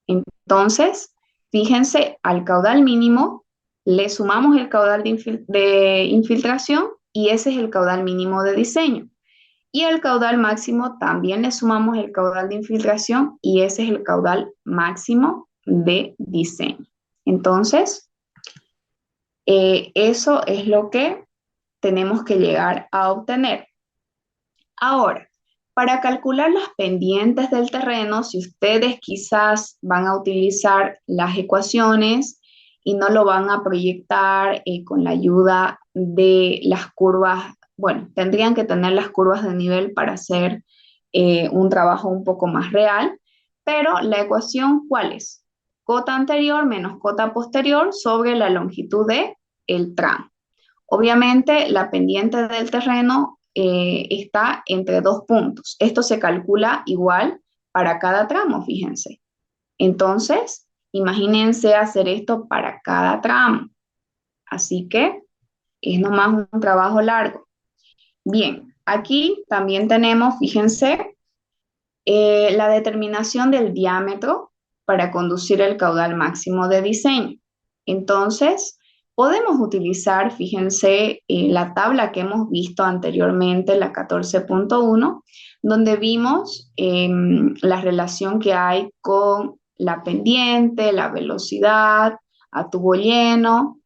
Speaker 1: Entonces, fíjense, al caudal mínimo le sumamos el caudal de infiltración y ese es el caudal mínimo de diseño. Y al caudal máximo también le sumamos el caudal de infiltración y ese es el caudal máximo de diseño. Entonces, eso es lo que tenemos que llegar a obtener. Ahora, para calcular las pendientes del terreno, si ustedes quizás van a utilizar las ecuaciones y no lo van a proyectar con la ayuda de las curvas, bueno, tendrían que tener las curvas de nivel para hacer un trabajo un poco más real, pero la ecuación, ¿cuál es? Cota anterior menos cota posterior sobre la longitud del tramo. Obviamente, la pendiente del terreno está entre dos puntos. Esto se calcula igual para cada tramo, fíjense. Entonces, imagínense hacer esto para cada tramo. Así que es nomás un trabajo largo. Bien, aquí también tenemos, fíjense, la determinación del diámetro para conducir el caudal máximo de diseño. Entonces, podemos utilizar, fíjense, la tabla que hemos visto anteriormente, la 14.1, donde vimos la relación que hay con la pendiente, la velocidad, a tubo lleno,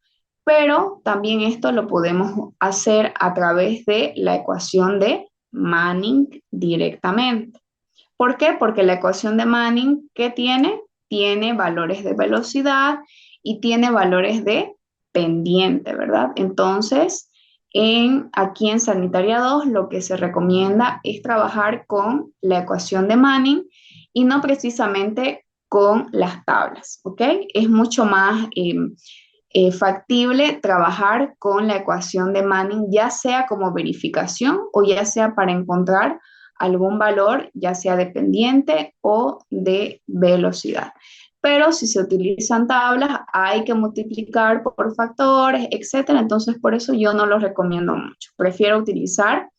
Speaker 1: pero también esto lo podemos hacer a través de la ecuación de Manning directamente. ¿Por qué? Porque la ecuación de Manning, ¿qué tiene? Tiene valores de velocidad y tiene valores de pendiente, ¿verdad? Entonces, aquí en Sanitaria 2 lo que se recomienda es trabajar con la ecuación de Manning y no precisamente con las tablas, ¿ok? Es mucho más factible trabajar con la ecuación de Manning, ya sea como verificación o ya sea para encontrar algún valor, ya sea de pendiente o de velocidad. Pero si se utilizan tablas, hay que multiplicar por factores, etcétera. Entonces, por eso yo no lo recomiendo mucho. Prefiero utilizar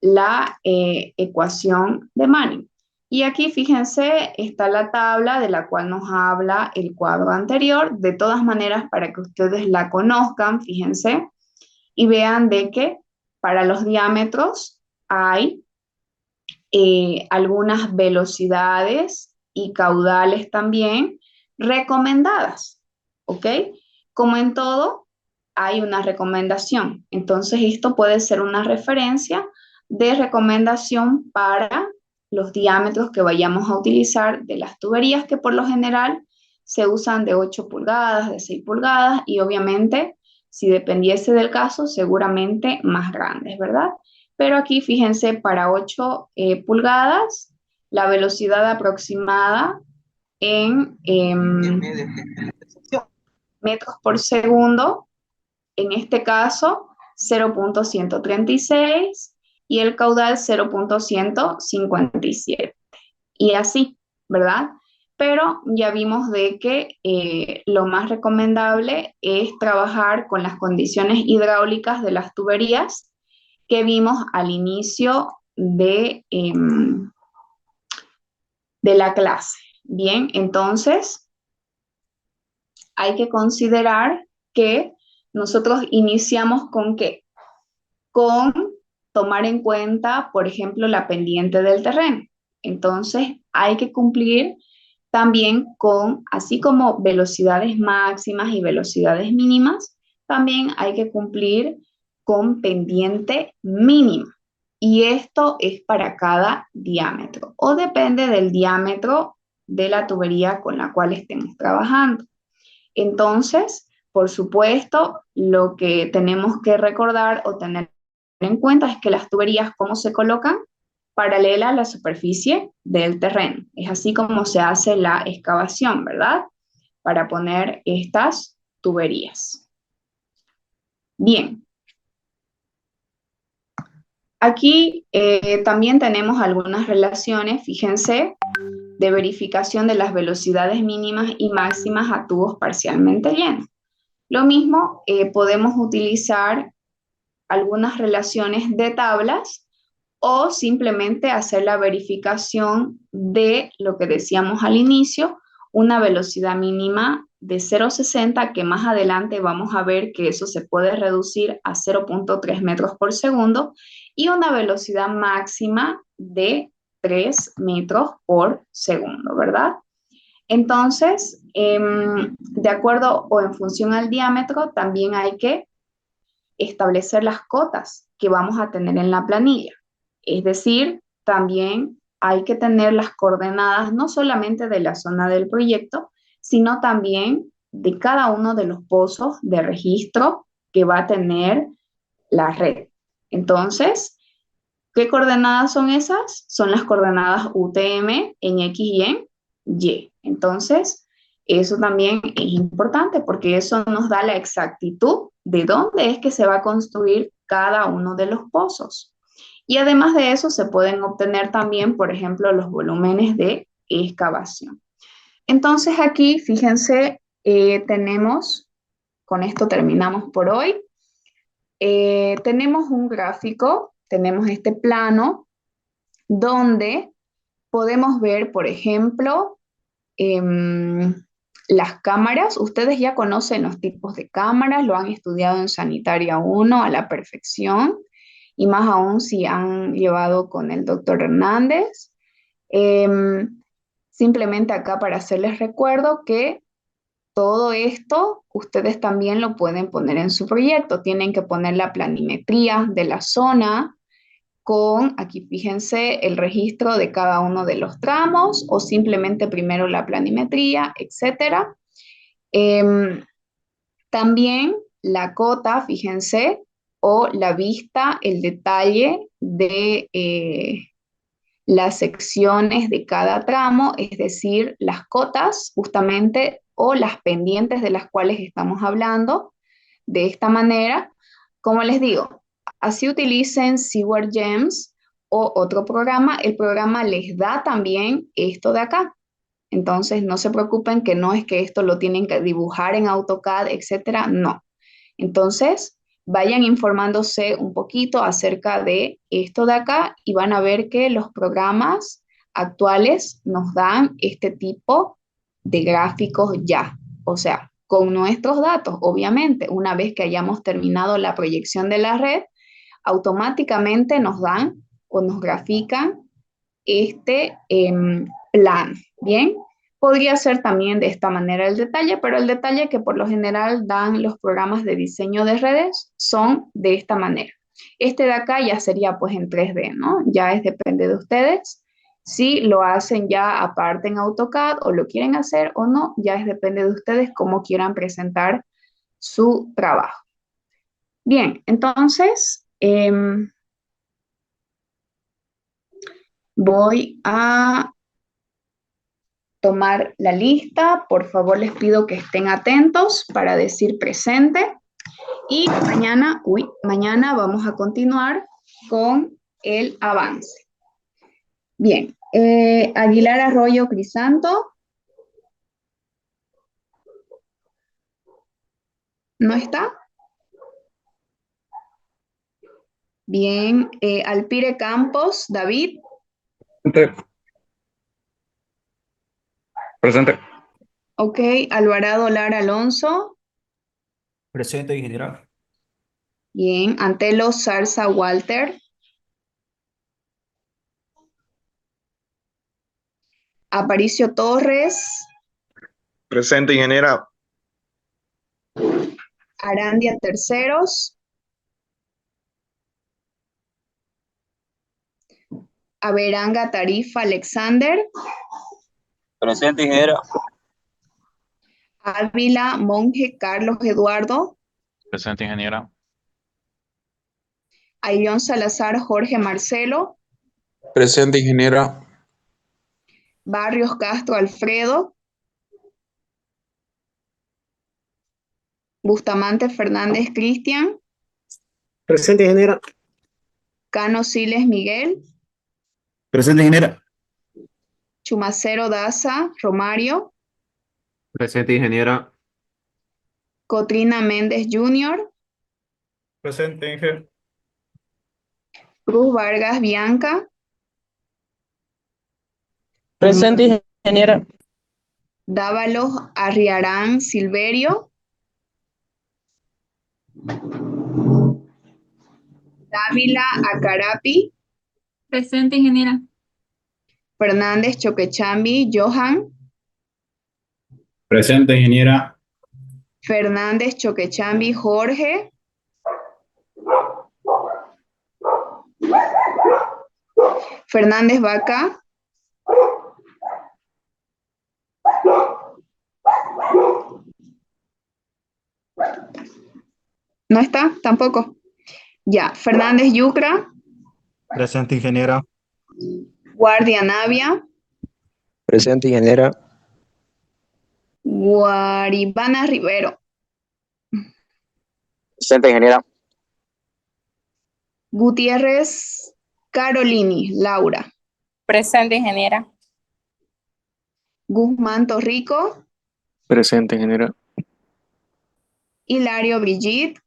Speaker 1: la ecuación de Manning. Y aquí, fíjense, está la tabla de la cual nos habla el cuadro anterior. De todas maneras, para que ustedes la conozcan, fíjense, y vean de que para los diámetros hay algunas velocidades y caudales también recomendadas, ¿ok? Como en todo, hay una recomendación. Entonces, esto puede ser una referencia de recomendación para los diámetros que vayamos a utilizar de las tuberías, que por lo general se usan de 8 pulgadas, de 6 pulgadas y obviamente, si dependiese del caso, seguramente más grandes, ¿verdad? Pero aquí fíjense, para 8 pulgadas, la velocidad aproximada en metros por segundo, en este caso 0.136 y el caudal 0.157. Y así, ¿verdad? Pero ya vimos de que lo más recomendable es trabajar con las condiciones hidráulicas de las tuberías que vimos al inicio de la clase. Bien, entonces hay que considerar que nosotros iniciamos con ¿qué? Con tomar en cuenta, por ejemplo, la pendiente del terreno. Entonces hay que cumplir también con, así como velocidades máximas y velocidades mínimas, también hay que cumplir con pendiente mínima. Y esto es para cada diámetro o depende del diámetro de la tubería con la cual estemos trabajando. Entonces, por supuesto, lo que tenemos que recordar o tener en cuenta es que las tuberías, ¿cómo se colocan? Paralela a la superficie del terreno. Es así como se hace la excavación, ¿verdad? Para poner estas tuberías. Bien. Aquí también tenemos algunas relaciones, fíjense, de verificación de las velocidades mínimas y máximas a tubos parcialmente llenos. Lo mismo, podemos utilizar algunas relaciones de tablas o simplemente hacer la verificación de lo que decíamos al inicio, una velocidad mínima de 0,60, que más adelante vamos a ver que eso se puede reducir a 0,3 metros por segundo, y una velocidad máxima de 3 metros por segundo, ¿verdad? Entonces, de acuerdo o en función al diámetro, también hay que establecer las cotas que vamos a tener en la planilla. Es decir, también hay que tener las coordenadas no solamente de la zona del proyecto, sino también de cada uno de los pozos de registro que va a tener la red. Entonces, ¿qué coordenadas son esas? Son las coordenadas UTM en X y en Y. Entonces, eso también es importante porque eso nos da la exactitud de dónde es que se va a construir cada uno de los pozos. Y además de eso, se pueden obtener también, por ejemplo, los volúmenes de excavación. Entonces, aquí, fíjense, tenemos, con esto terminamos por hoy, tenemos un gráfico, tenemos este plano donde podemos ver, por ejemplo, las cámaras. Ustedes ya conocen los tipos de cámaras, lo han estudiado en Sanitaria 1 a la perfección, y más aún si han llevado con el doctor Hernández. Simplemente acá para hacerles recuerdo que todo esto ustedes también lo pueden poner en su proyecto. Tienen que poner la planimetría de la zona, con, aquí fíjense, el registro de cada uno de los tramos o simplemente primero la planimetría, etcétera. Em, También la cota, fíjense, o la vista, el detalle de las secciones de cada tramo, es decir, las cotas justamente o las pendientes de las cuales estamos hablando. De esta manera, como les digo, así utilicen Seward Gems o otro programa, el programa les da también esto de acá. Entonces, no se preocupen que no es que esto lo tienen que dibujar en AutoCAD, etcétera, no. Entonces, vayan informándose un poquito acerca de esto de acá y van a ver que los programas actuales nos dan este tipo de gráficos ya. O sea, con nuestros datos, obviamente, una vez que hayamos terminado la proyección de la red, automáticamente nos dan o nos grafican este plan. Bien, podría ser también de esta manera el detalle, pero el detalle que por lo general dan los programas de diseño de redes son de esta manera. Este de acá ya sería pues en 3D, ¿no? Ya es depende de ustedes. Si lo hacen ya aparte en AutoCAD o lo quieren hacer o no, ya es depende de ustedes cómo quieran presentar su trabajo. Bien, entonces voy a tomar la lista. Por favor, les pido que estén atentos para decir presente. Y mañana vamos a continuar con el avance. Bien, Aguilar Arroyo Crisanto. ¿No está? Bien, Alpire Campos, David.
Speaker 2: Presente. Presente.
Speaker 1: Ok, Alvarado Lara Alonso.
Speaker 3: Presente, ingeniera.
Speaker 1: Bien, Antelo Zarza Walter. Aparicio Torres.
Speaker 2: Presente, ingeniera.
Speaker 1: Arandia Terceros. Averanga Tarifa Alexander.
Speaker 4: Presente, ingeniera.
Speaker 1: Ávila Monje Carlos Eduardo.
Speaker 5: Presente, ingeniera.
Speaker 1: Ayllón Salazar Jorge Marcelo.
Speaker 2: Presente, ingeniera.
Speaker 1: Barrios Castro Alfredo. Bustamante Fernández Cristian.
Speaker 6: Presente, ingeniera.
Speaker 1: Cano Siles Miguel,
Speaker 3: Presente, ingeniera.
Speaker 1: Chumacero Daza Romario,
Speaker 3: Presente, ingeniera.
Speaker 1: Cotrina Méndez Jr.,
Speaker 3: Presente, ingeniera.
Speaker 1: Cruz Vargas Bianca,
Speaker 4: Presente, ingeniera.
Speaker 1: Dávalos Arriarán Silverio, Dávila Acarapi,
Speaker 5: Presente, ingeniera.
Speaker 1: Fernández Choquechambi Johan,
Speaker 3: Presente, ingeniera.
Speaker 1: Fernández Choquechambi Jorge, Fernández Vaca, ¿no está? Tampoco. Ya, Fernández Yucra,
Speaker 3: Presente, ingeniera.
Speaker 1: Guardia Navia,
Speaker 2: Presente, ingeniera.
Speaker 1: Guaribana Rivero,
Speaker 4: Presente, ingeniera.
Speaker 1: Gutiérrez Carolini Laura,
Speaker 5: Presente, ingeniera.
Speaker 1: Guzmán Torrico,
Speaker 2: Presente, ingeniera.
Speaker 1: Hilario Brigitte,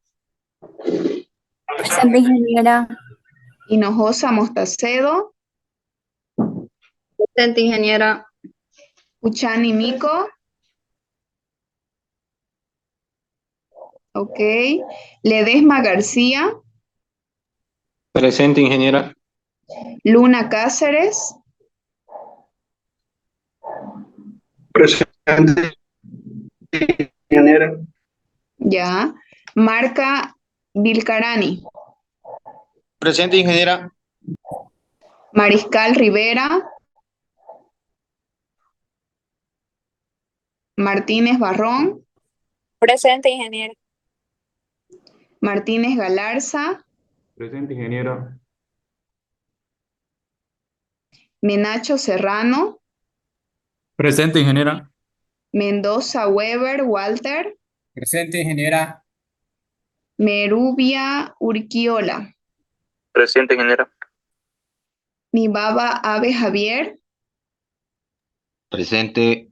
Speaker 5: Presente, ingeniera.
Speaker 1: Hinojosa Mostacedo,
Speaker 5: Presente, ingeniera.
Speaker 1: Uchani Mico, ok, Ledesma García,
Speaker 2: Presente, ingeniera.
Speaker 1: Luna Cáceres,
Speaker 2: Presente, ingeniera.
Speaker 1: ya, Marca Vilcarani,
Speaker 2: Presente, ingeniera.
Speaker 1: Mariscal Rivera, Martínez Barrón,
Speaker 5: Presente, ingeniera.
Speaker 1: Martínez Galarza,
Speaker 3: Presente, ingeniera.
Speaker 1: Menacho Serrano,
Speaker 3: Presente, ingeniera.
Speaker 1: Mendoza Weber Walter,
Speaker 3: Presente, ingeniera.
Speaker 1: Merubia Urquiola,
Speaker 2: Presente, ingeniera.
Speaker 1: Nibaba Ave Javier,
Speaker 2: Presente.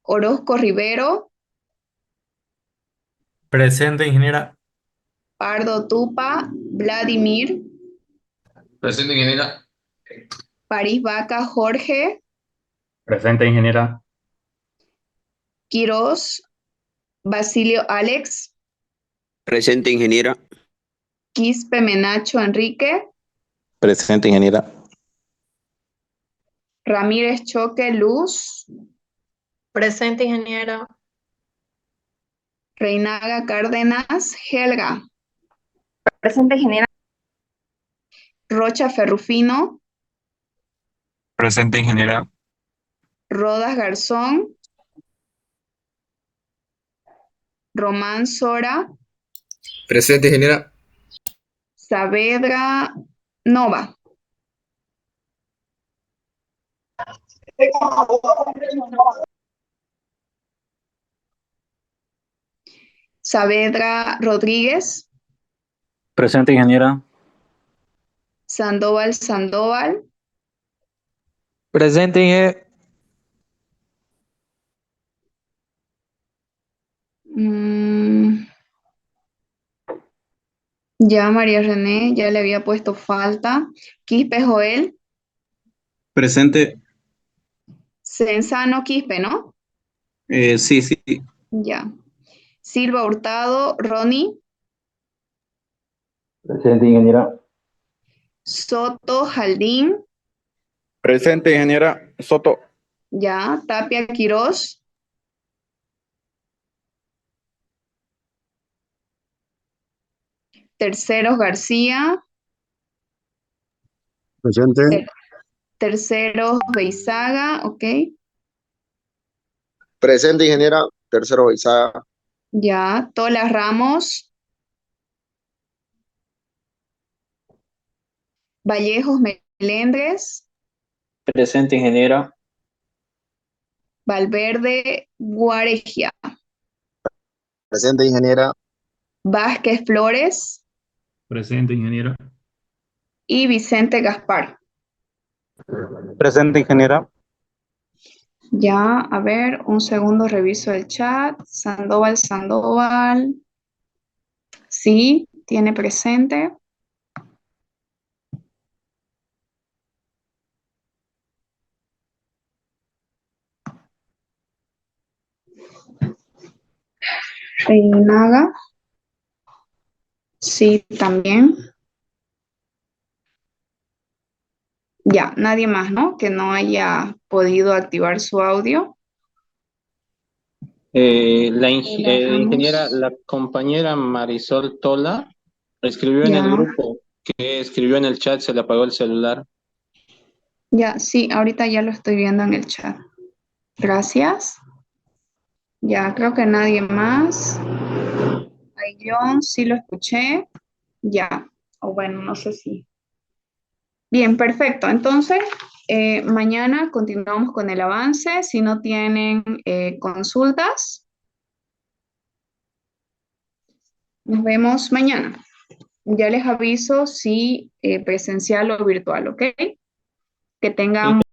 Speaker 1: Orozco Rivero,
Speaker 3: Presente, ingeniera.
Speaker 1: Pardo Tupa, Vladimir,
Speaker 2: Presente, ingeniera.
Speaker 1: París Vaca Jorge,
Speaker 3: Presente, ingeniera.
Speaker 1: Quirós, Basilio Alex,
Speaker 2: Presente, ingeniera.
Speaker 1: Quispe Menacho Enrique,
Speaker 2: Presente, ingeniera.
Speaker 1: Ramírez Choque Luz,
Speaker 5: Presente, ingeniera.
Speaker 1: Reinaga Cárdenas Helga,
Speaker 5: Presente, ingeniera.
Speaker 1: Rocha Ferrufino,
Speaker 2: Presente, ingeniera.
Speaker 1: Rodas Garzón, Román Sora,
Speaker 2: Presente, ingeniera.
Speaker 1: Saavedra Nova, Saavedra Rodríguez,
Speaker 3: Presente, ingeniera.
Speaker 1: Sandoval Sandoval,
Speaker 2: Presente, ingeniera.
Speaker 1: mm, ya María René, ya le había puesto falta, Quispe Joel,
Speaker 2: Presente.
Speaker 1: Censano Quispe, ¿no?
Speaker 2: Sí, sí.
Speaker 1: Ya. Silva Hurtado, Ronnie,
Speaker 3: Presente, ingeniera.
Speaker 1: Soto Jaldín,
Speaker 2: Presente, ingeniera. Soto.
Speaker 1: ya, Tapia Quirós, Terceros García,
Speaker 2: Presente.
Speaker 1: Ter- Terceros Beizaga, ok,
Speaker 2: Presente, ingeniera. Tercero, Isaac.
Speaker 1: ya, Tolas Ramos, Vallejos Melendres,
Speaker 4: Presente, ingeniera.
Speaker 1: Valverde Guaregia,
Speaker 2: Presente, ingeniera.
Speaker 1: Vázquez Flores,
Speaker 3: Presente, ingeniera.
Speaker 1: Y Vicente Gaspar.
Speaker 3: Presente, ingeniera.
Speaker 1: Ya, a ver, un segundo, reviso el chat. Sandoval. Sí, tiene presente. Reinaga. Sí, también. Ya, nadie más, ¿no? Que no haya podido activar su audio.
Speaker 4: Ingeniera,
Speaker 1: Relajamos.
Speaker 4: la compañera Marisol Tola escribió en el
Speaker 1: Ya,
Speaker 4: grupo que escribió en el chat, se le apagó el celular.
Speaker 1: ya, sí, ahorita ya lo estoy viendo en el chat. Gracias. Ya, creo que nadie más. Ay, John, sí lo escuché. Ya, o bueno, no sé si. Bien, perfecto. Entonces, mañana continuamos con el avance. Si no tienen consultas, nos vemos mañana. Ya les aviso si presencial o virtual, ¿ok? Que tengan